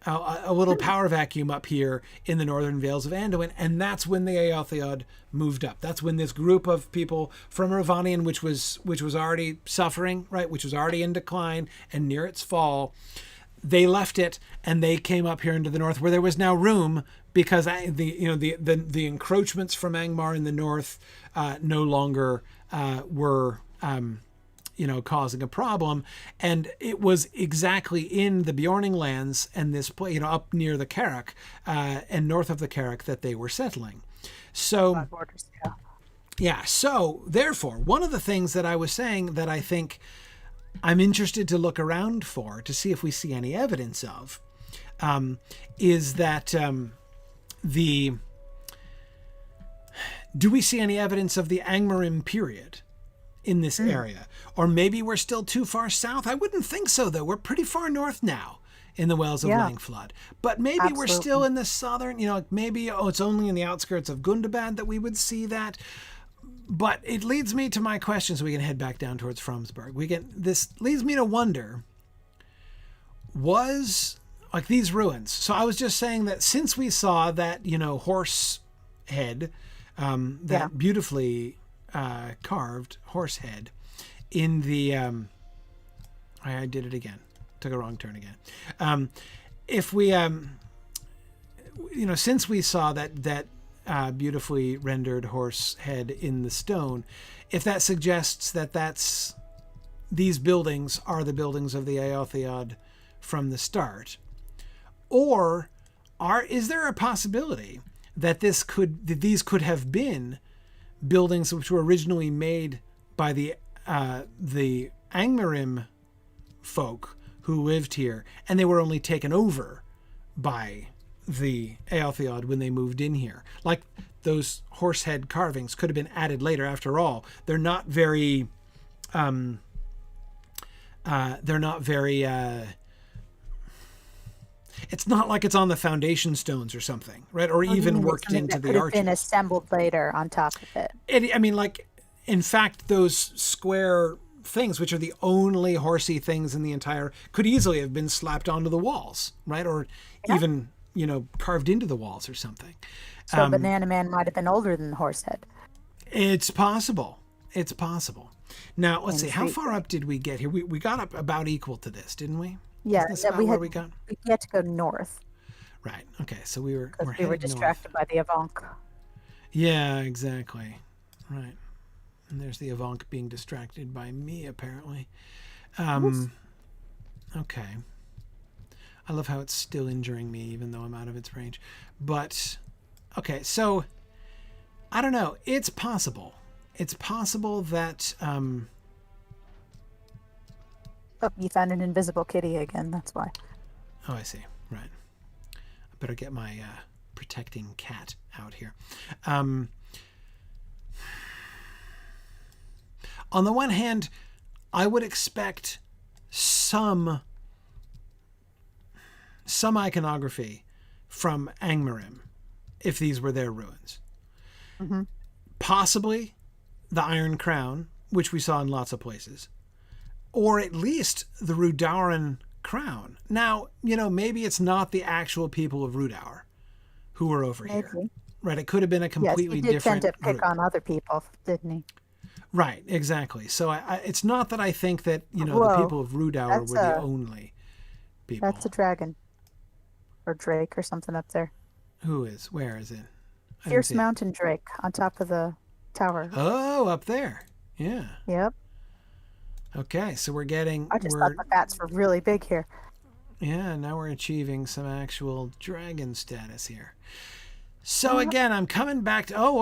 a little power vacuum up here in the northern Vales of Anduin, and that's when the Eotheod moved up. That's when this group of people from Rovanion, which was already suffering, right, which was already in decline and near its fall, they left it and they came up here into the north, where there was now room because the encroachments from Angmar in the north no longer were causing a problem. And it was exactly in the Bjorning lands and this place, up near the Carrick and north of the Carrick that they were settling. So, so therefore, one of the things that I was saying that I think I'm interested to look around for to see if we see any evidence of is that do we see any evidence of the Angmarim period in this area? Or maybe we're still too far south. I wouldn't think so, though. We're pretty far north now in the Wells of Langflood. But maybe we're still in the southern, maybe it's only in the outskirts of Gundabad that we would see that. But it leads me to my question, so we can head back down towards Framsburg. This leads me to wonder, was like these ruins. So I was just saying that since we saw that, horse head, that beautifully carved horse head in the I did it again. Took a wrong turn again. If we since we saw that beautifully rendered horse head in the stone, if that suggests that these buildings are the buildings of the ELOTR from the start, or is there a possibility that these could have been buildings which were originally made by the Angmarim folk who lived here, and they were only taken over by the ELOTR when they moved in here? Like those horse head carvings could have been added later. After all, they're not very it's not like it's on the foundation stones or something, right? Or even worked into the arches. Been assembled later on top of it. In fact, those square things, which are the only horsey things in the entire, could easily have been slapped onto the walls, right? Or even, carved into the walls or something. So Banana Man might have been older than the horse head. It's possible. It's possible. Now, let's see. How far up did we get here? We got up about equal to this, didn't we? Yeah, we had to go north. Right. Okay. So we were distracted by the Avank. Yeah, exactly. Right. And there's the Avank being distracted by me, apparently. Okay. I love how it's still injuring me, even though I'm out of its range. But okay, so I don't know. It's possible. It's possible that. Oh, you found an invisible kitty again. That's why. Oh, I see. Right. I better get my protecting cat out here. On the one hand, I would expect some iconography from Angmarim if these were their ruins. Mm-hmm. Possibly the Iron Crown, which we saw in lots of places. Or at least the Rudauran crown. Now, maybe it's not the actual people of Rudaur who were over here. Right? It could have been a completely different. He did tend to pick on other people, didn't he? Right, exactly. So it's not that I think that, the people of Rudaur were the only people. That's a dragon. Or drake or something up there. Who is? Where is it? Fierce mountain drake on top of the tower. Oh, up there. Yeah. Yep. Okay, so we're getting... I just thought the bats were really big here. Yeah, now we're achieving some actual dragon status here. So again, I'm coming back to... Oh,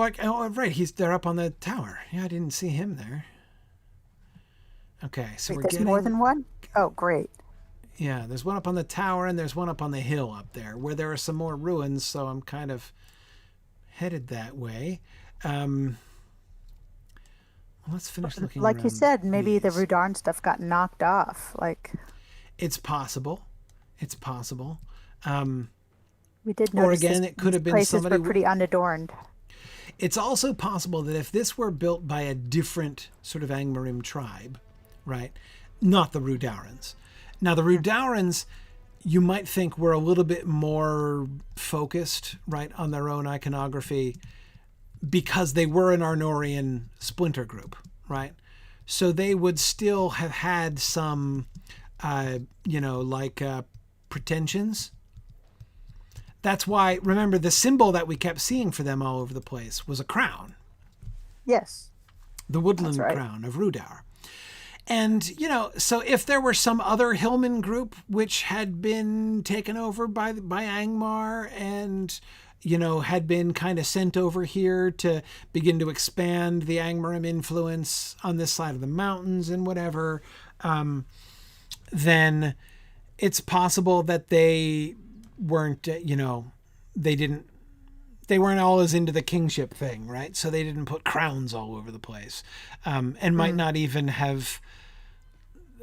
right, they're up on the tower. Yeah, I didn't see him there. Okay, so there's more than one? Oh, great. Yeah, there's one up on the tower, and there's one up on the hill up there, where there are some more ruins, so I'm kind of headed that way. Let's finish looking like you said, maybe these. The Rudauran stuff got knocked off. It's possible. It's possible. We did notice or again, it could have been somebody were pretty unadorned. It's also possible that if this were built by a different sort of Angmarim tribe, right? Not the Rudaurans. Now, the Rudaurans, you might think were a little bit more focused, right, on their own iconography, because they were an Arnorian splinter group, right? So they would still have had some, pretensions. That's why, remember, the symbol that we kept seeing for them all over the place was a crown. Yes. The woodland crown of Rudaur. And, so if there were some other Hillman group which had been taken over by Angmar and... had been kind of sent over here to begin to expand the Angmarim influence on this side of the mountains and whatever, then it's possible that they weren't, they weren't all as into the kingship thing, right? So they didn't put crowns all over the place, and might not even have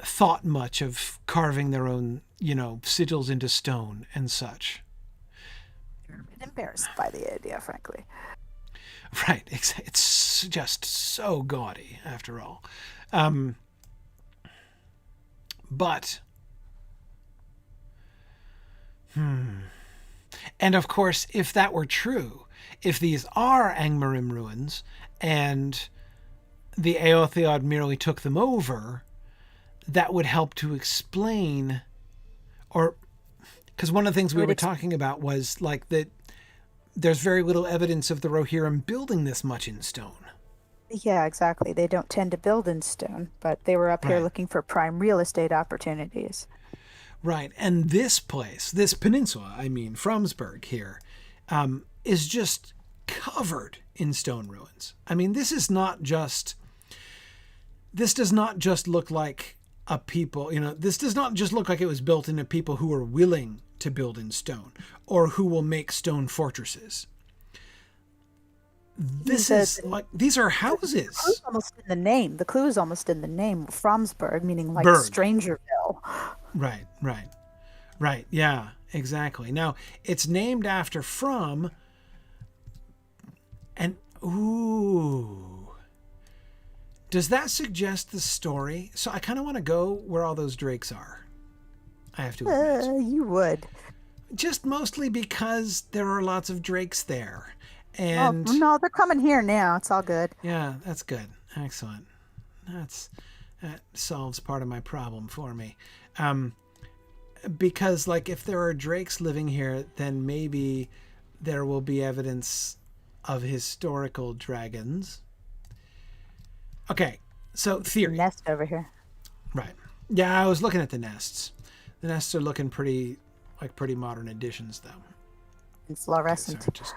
thought much of carving their own, sigils into stone and such. Embarrassed by the idea, frankly. Right. It's just so gaudy, after all. But... And of course, if that were true, if these are Angmarim ruins, and the Eotheod merely took them over, that would help to explain, or because one of the things we were talking about was like that there's very little evidence of the Rohirrim building this much in stone. Yeah, exactly. They don't tend to build in stone, but they were up here looking for prime real estate opportunities. Right. And this place, this peninsula, Framsburg here, is just covered in stone ruins. I mean, this does not just look like a people, this does not just look like it was built into people who are willing to build in stone or who will make stone fortresses. These are houses. The clue's almost in the name. The clue is almost in the name. Framsburg, meaning like Strangerville. Right. Yeah, exactly. Now, it's named after Fram. And, does that suggest the story? So I kind of want to go where all those drakes are. I have to admit. You would. Just mostly because there are lots of drakes there. And no, they're coming here now. It's all good. Yeah, that's good. Excellent. That solves part of my problem for me. Because like if there are drakes living here, then maybe there will be evidence of historical dragons. Okay, so theory. Nest over here. Right. Yeah, I was looking at the nests. The nests are looking pretty modern additions, though. And fluorescent. Okay, just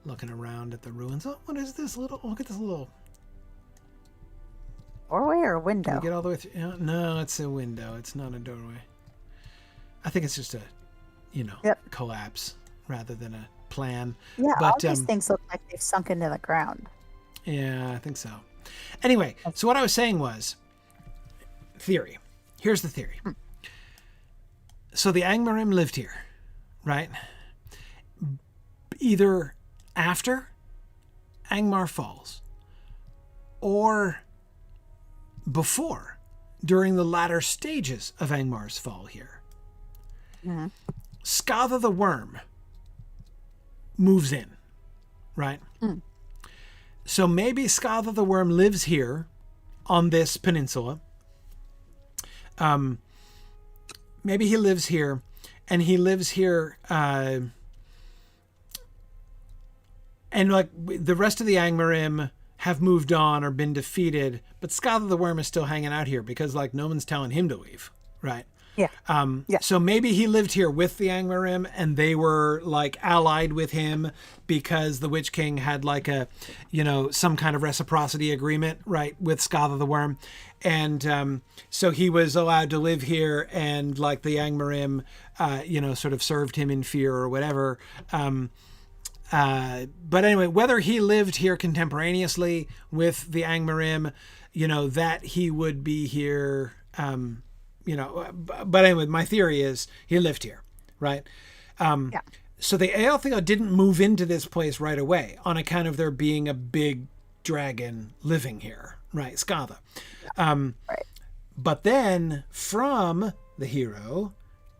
looking around at the ruins. Oh, what is this little? Look at this little doorway or a window? Can we get all the way through? No, it's a window. It's not a doorway. I think it's just a, collapse rather than a plan. Yeah, but, all these things look like they've sunk into the ground. Yeah, I think so. Anyway, so what I was saying was, theory. Here's the theory. So the Angmarim lived here, right? Either after Angmar falls or before, during the latter stages of Angmar's fall here. Mm-hmm. Skatha the Worm moves in, right? Mm. So maybe Skatha the Worm lives here on this peninsula. Maybe he lives here, and he lives here, and like the rest of the Angmarim have moved on or been defeated, but Skatha the Worm is still hanging out here because like no one's telling him to leave, right? Yeah. So maybe he lived here with the Angmarim and they were like allied with him because the Witch King had like a, some kind of reciprocity agreement, right, with Skatha the Worm. And so he was allowed to live here and like the Angmarim, sort of served him in fear or whatever. But anyway, whether he lived here contemporaneously with the Angmarim, that he would be here, but anyway, my theory is he lived here, right? Yeah. So the Eotheod didn't move into this place right away on account of there being a big dragon living here, right? Skatha. Right. But then From, the hero,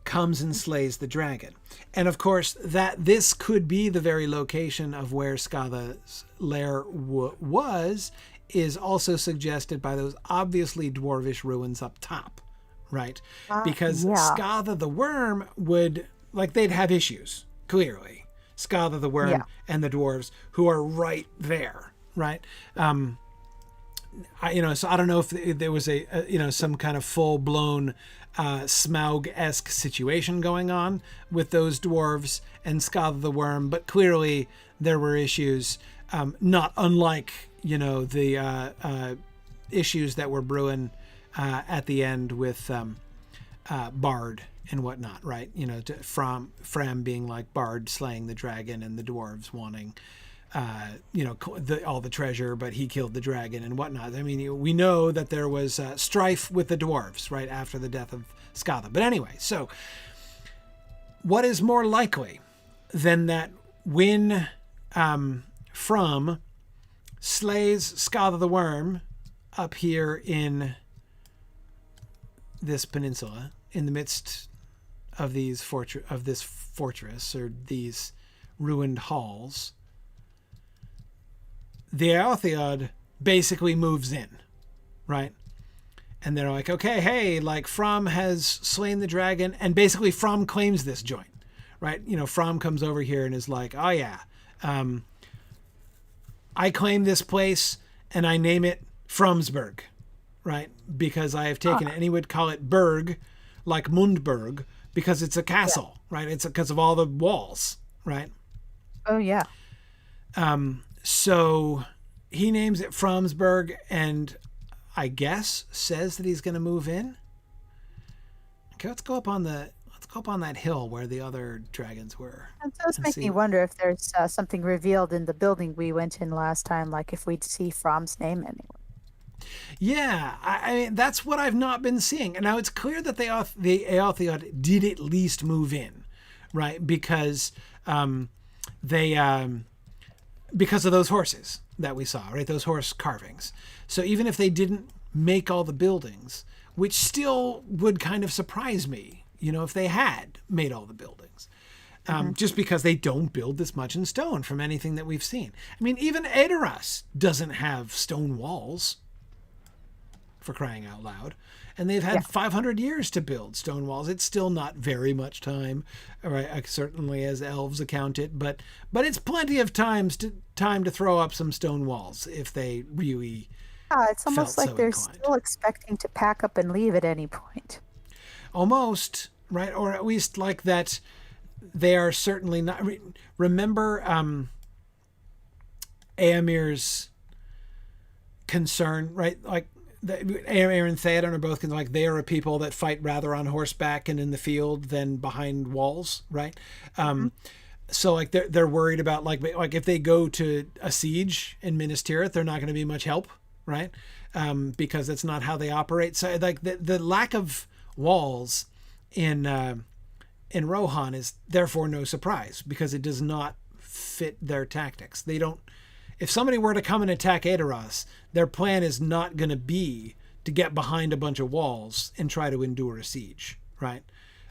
comes and slays the dragon. And of course, that this could be the very location of where Skatha's lair was is also suggested by those obviously dwarvish ruins up top. Right. Because Skatha the Worm would, like, they'd have issues, clearly. Skatha the Worm and the dwarves who are right there. Right. So I don't know if there was some kind of full blown Smaug-esque situation going on with those dwarves and Skatha the Worm, but clearly there were issues, not unlike, the issues that were brewing at the end with Bard and whatnot, right? Fram being like Bard slaying the dragon and the dwarves wanting, all the treasure, but he killed the dragon and whatnot. I mean, we know that there was strife with the dwarves right after the death of Skatha. But anyway, so what is more likely than that when Fram slays Skatha the Worm up here in this peninsula, in the midst of this fortress or these ruined halls, the Eotheod basically moves in, right? And they're like, okay, hey, like Fram has slain the dragon, and basically Fram claims this joint, right? You know, Fram comes over here and is like, oh yeah, I claim this place and I name it Framsburg, right? Because I have taken it, and he would call it Berg, like Mundberg, because it's a castle, right? It's because of all the walls, right? Oh yeah. So he names it Framsburg, and I guess says that he's going to move in. Okay, let's go up on that hill where the other dragons were. It does make me wonder if there's something revealed in the building we went in last time, like if we'd see Fromm's name anywhere. Yeah, I mean, that's what I've not been seeing. And now it's clear that the ELOTR did at least move in, right? Because because of those horses that we saw, right? Those horse carvings. So even if they didn't make all the buildings, which still would kind of surprise me, you know, if they had made all the buildings, just because they don't build this much in stone from anything that we've seen. I mean, even Edoras doesn't have stone walls, for crying out loud. And they've had 500 years to build stone walls. It's still not very much time, right? Certainly as elves account it, but it's plenty of time to throw up some stone walls if they really. It's almost like they're still expecting to pack up and leave at any point. Almost, right? Or at least like that. They are certainly not. Remember, Aemir's concern, right? Like. Aemir and Theoden are both like they are a people that fight rather on horseback and in the field than behind walls, right? So like they're worried about like if they go to a siege in Minas Tirith, they're not going to be much help, right? Because that's not how they operate. So like the lack of walls in Rohan is therefore no surprise because it does not fit their tactics. They don't. If somebody were to come and attack Edoras, their plan is not going to be to get behind a bunch of walls and try to endure a siege, right?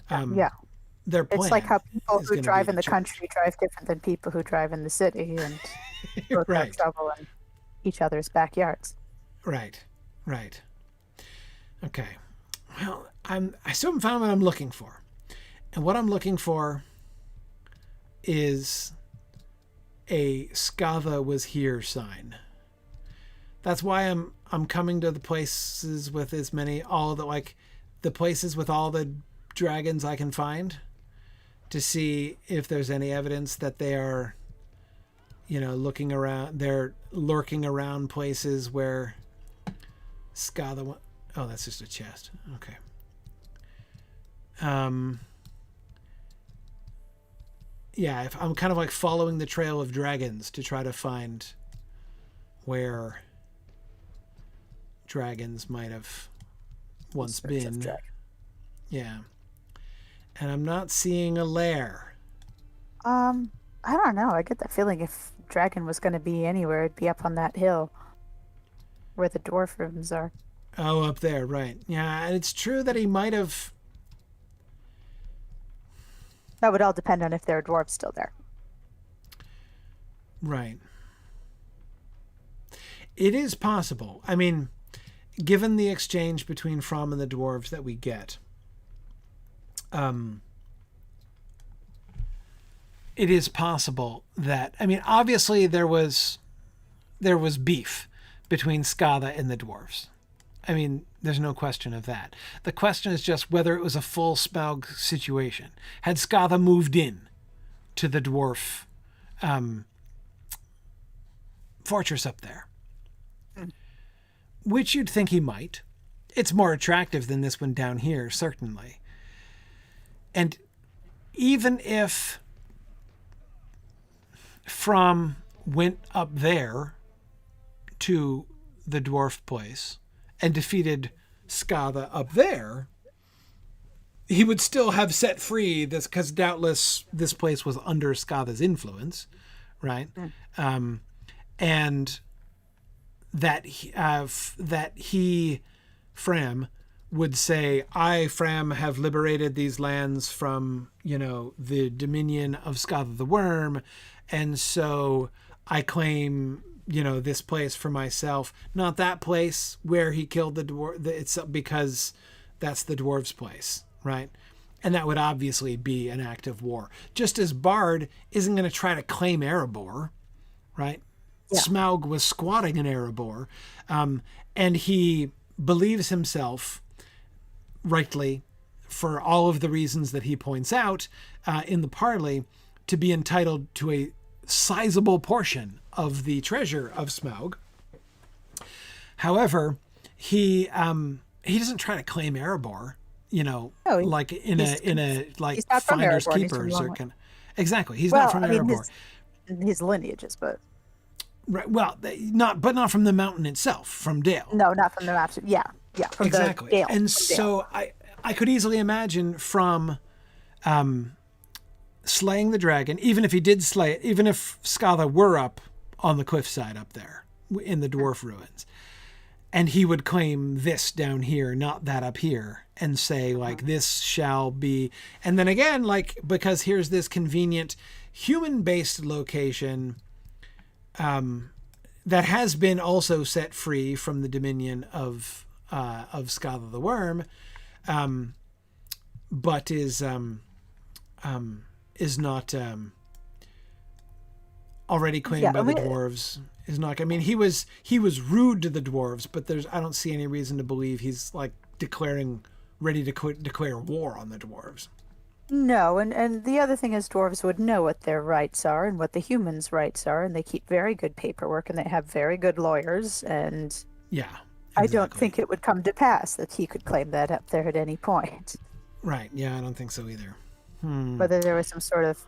Their plan. It's like how people who drive in the country drive different than people who drive in the city and both have trouble in each other's backyards. Right. Okay. Well, I still haven't found what I'm looking for. And what I'm looking for is a Skatha was here sign. That's why I'm coming to the places with the places with all the dragons I can find to see if there's any evidence that they are, you know, looking around. They're lurking around places where Skatha. Oh, that's just a chest. Okay. Yeah, if I'm kind of like following the trail of dragons to try to find where dragons might have once been. Yeah. And I'm not seeing a lair. I don't know. I get that feeling if dragon was going to be anywhere, it'd be up on that hill where the dwarf rooms are. Oh, up there, right. Yeah, and it's true that he might have. That would all depend on if there are dwarves still there. Right. It is possible. I mean, given the exchange between Fram and the dwarves that we get, it is possible that, I mean, obviously there was beef between Skatha and the dwarves. I mean, there's no question of that. The question is just whether it was a full Smaug situation. Had Skatha moved in to the dwarf fortress up there, which you'd think he might. It's more attractive than this one down here, certainly. And even if Fram went up there to the dwarf place and defeated Skatha up there, he would still have set free this, because doubtless this place was under Skatha's influence, right? And that he, Fram, would say, I, Fram, have liberated these lands from, you know, the dominion of Skatha the Worm, and so I claim this place for myself, not that place where he killed the dwarf. It's because that's the dwarf's place, right? And that would obviously be an act of war. Just as Bard isn't going to try to claim Erebor, right? Yeah. Smaug was squatting in Erebor, and he believes himself, rightly, for all of the reasons that he points out in the parley, to be entitled to a sizable portion of the treasure of Smaug. However, he doesn't try to claim Erebor, like in a like finders keepers or kind of, exactly. He's not from Erebor. His lineages, but right. Well, not from the mountain itself, from Dale. No, not from the mountain. Yeah, from exactly. Dale. And so I could easily imagine from slaying the dragon, even if he did slay it, even if Skada were up on the cliffside up there in the dwarf ruins, and he would claim this down here, not that up here, and say like this shall be, and then again, like, because here's this convenient human-based location that has been also set free from the dominion of Skada the Worm, but is not already claimed by the dwarves. Is not. I mean, he was rude to the dwarves, but I don't see any reason to believe he's like ready to declare war on the dwarves. No, and the other thing is dwarves would know what their rights are and what the humans' rights are, and they keep very good paperwork and they have very good lawyers, and yeah, exactly. I don't think it would come to pass that he could claim that up there at any point. Right. Yeah, I don't think so either. Whether there was some sort of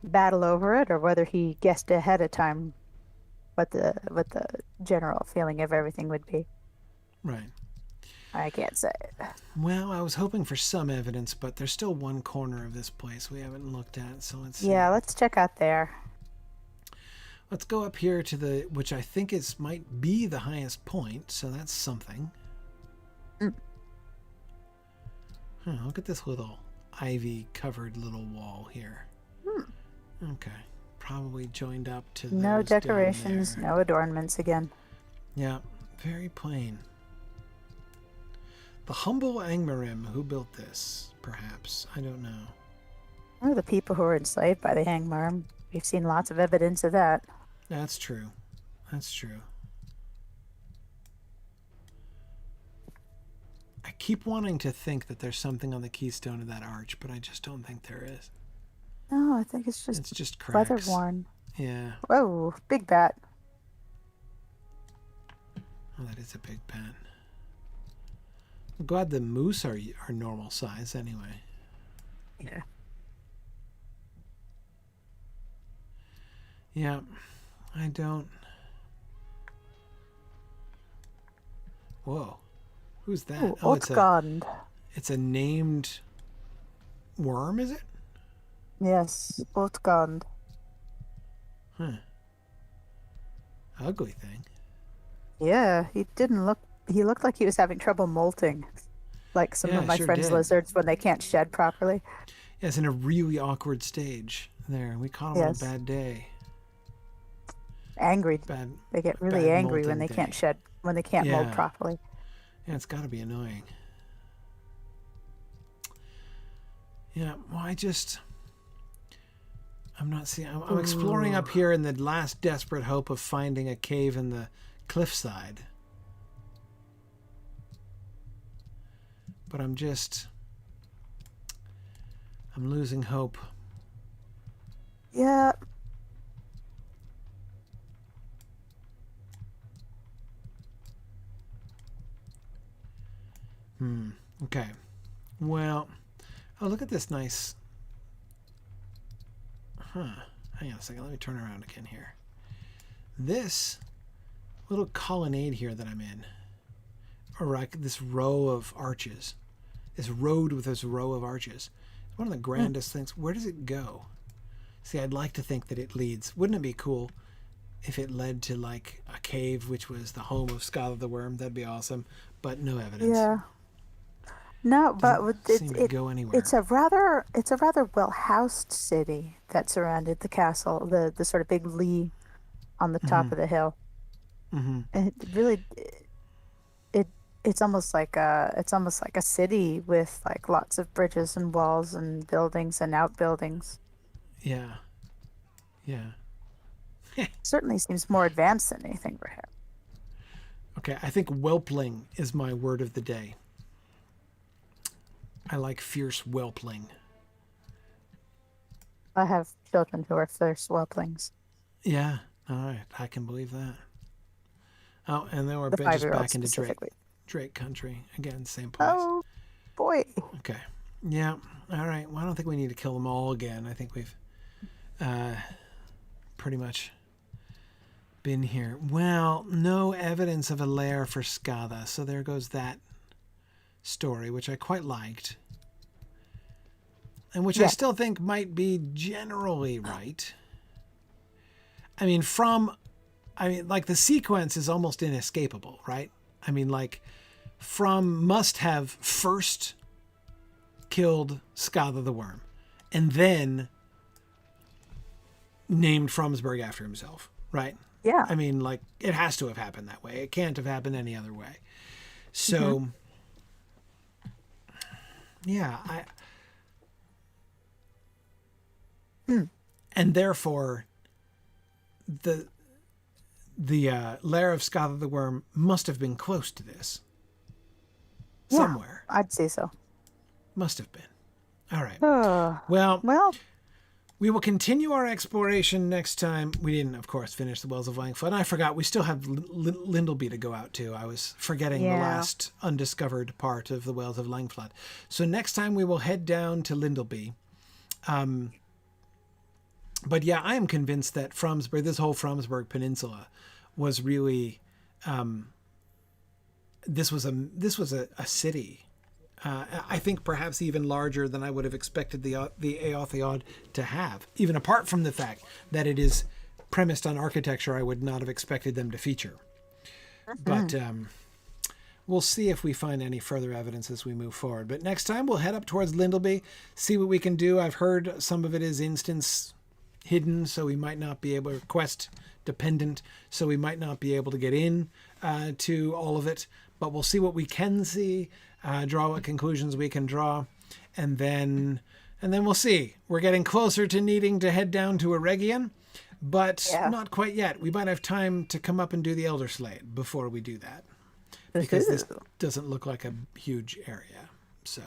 battle over it, or whether he guessed ahead of time what the general feeling of everything would be. Right. I can't say it. Well, I was hoping for some evidence, but there's still one corner of this place we haven't looked at, so let's see. Yeah, let's check out there. Let's go up here to which I think might be the highest point, so that's something. Look at this little ivy-covered little wall here. Okay. Probably joined up to no decorations, no adornments again. Yeah, very plain. The humble Angmarim who built this, perhaps. I don't know. Or the people who were enslaved by the Angmarim. We've seen lots of evidence of that. That's true. That's true. I keep wanting to think that there's something on the keystone of that arch, but I just don't think there is. No, I think it's just cracks. weather-worn. Yeah. Whoa, big bat. Oh, that is a big bat. I'm glad the moose are normal size anyway. Yeah. Yeah, I don't. Whoa. Who's that? Ooh, oh, it's a named worm, is it? Yes, Otgond. Huh. Ugly thing. Yeah, he looked like he was having trouble molting. Like some of my friends' lizards when they can't shed properly. Yeah, it's in a really awkward stage there. We caught him on a bad day. Angry. They get really angry when they can't shed, when they can't mold properly. Yeah, it's got to be annoying. Yeah, well, I'm not seeing. I'm exploring up here in the last desperate hope of finding a cave in the cliffside. But I'm losing hope. Yeah. Okay. Well, oh, look at this nice. Hang on a second. Let me turn around again here. This little colonnade here that I'm in, or like this row of arches, this road with this row of arches, it's one of the grandest things. Where does it go? See, I'd like to think that it leads. Wouldn't it be cool if it led to like a cave, which was the home of Skada the Worm? That'd be awesome. But no evidence. Yeah. No, but it's a rather well housed city that surrounded the castle, the sort of big lee on the top of the hill. Mm-hmm. And it really, it it's almost like a city with like lots of bridges and walls and buildings and outbuildings. Yeah. Yeah. Certainly seems more advanced than anything we have. Okay, I think whelpling is my word of the day. I like fierce whelpling. I have children who are fierce whelplings. Yeah, all right, I can believe that. Oh, and then we're The just 5-year-old back into specifically. Drake country again, same place. Oh boy. Okay, yeah, all right. Well, I don't think we need to kill them all again. I think we've pretty much been here. Well, no evidence of a lair for Skada, so there goes that story, which I quite liked. And which I still think might be generally right. I mean, like the sequence is almost inescapable, right? I mean, like, must have first killed Skada the Worm and then named Framsburg after himself, right? Yeah. I mean, like, it has to have happened that way. It can't have happened any other way. So, yeah, and therefore, the lair of Skada the Worm must have been close to this. Yeah, Somewhere. I'd say so. Must have been. All right. Well, we will continue our exploration next time. We didn't, of course, finish the Wells of Langflood. I forgot we still have Lindleby to go out to. I was forgetting the last undiscovered part of the Wells of Langflood. So next time we will head down to Lindleby. But yeah, I am convinced that Framsburg, this whole Framsburg Peninsula, was really, this was a city. I think perhaps even larger than I would have expected the Eotheod to have. Even apart from the fact that it is premised on architecture, I would not have expected them to feature. But we'll see if we find any further evidence as we move forward. But next time we'll head up towards Lindleby, see what we can do. I've heard some of it is instance hidden, so we might not be able to quest dependent, so we might not be able to get in to all of it, but we'll see what we can see, draw what conclusions we can draw, and then we'll see. We're getting closer to needing to head down to Eregion, but not quite yet. We might have time to come up and do the Elder Slate before we do that, because this doesn't look like a huge area. So,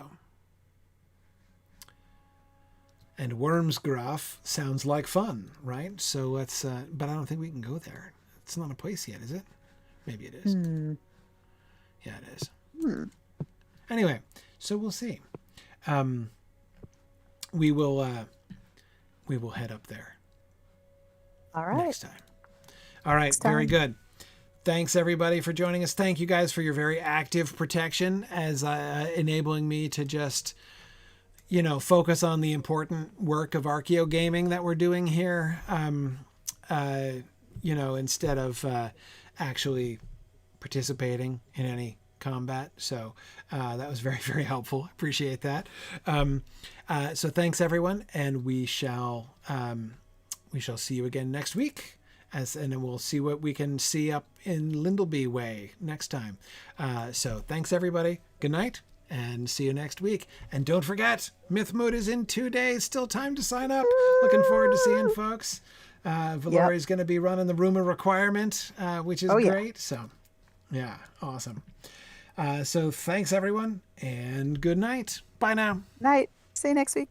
and Wormsgraf sounds like fun, right? So let's, but I don't think we can go there. It's not a place yet, is it? Maybe it is. Yeah, it is. Anyway, so we'll see. We will head up there. All right. Next time. All right. Very good. Thanks everybody for joining us. Thank you guys for your very active protection as enabling me to just, focus on the important work of archaeogaming that we're doing here. Instead of actually participating in any combat. So that was very, very helpful. Appreciate that. So thanks everyone, and we shall see you again next week. And then we'll see what we can see up in Lindleby Way next time. So thanks everybody. Good night, and see you next week. And don't forget, Mythmoot is in 2 days. Still time to sign up. Looking forward to seeing folks. Valori's going to be running the rumor requirement, which is great. So yeah, awesome. So thanks everyone, and good night. Bye now. Night. See you next week.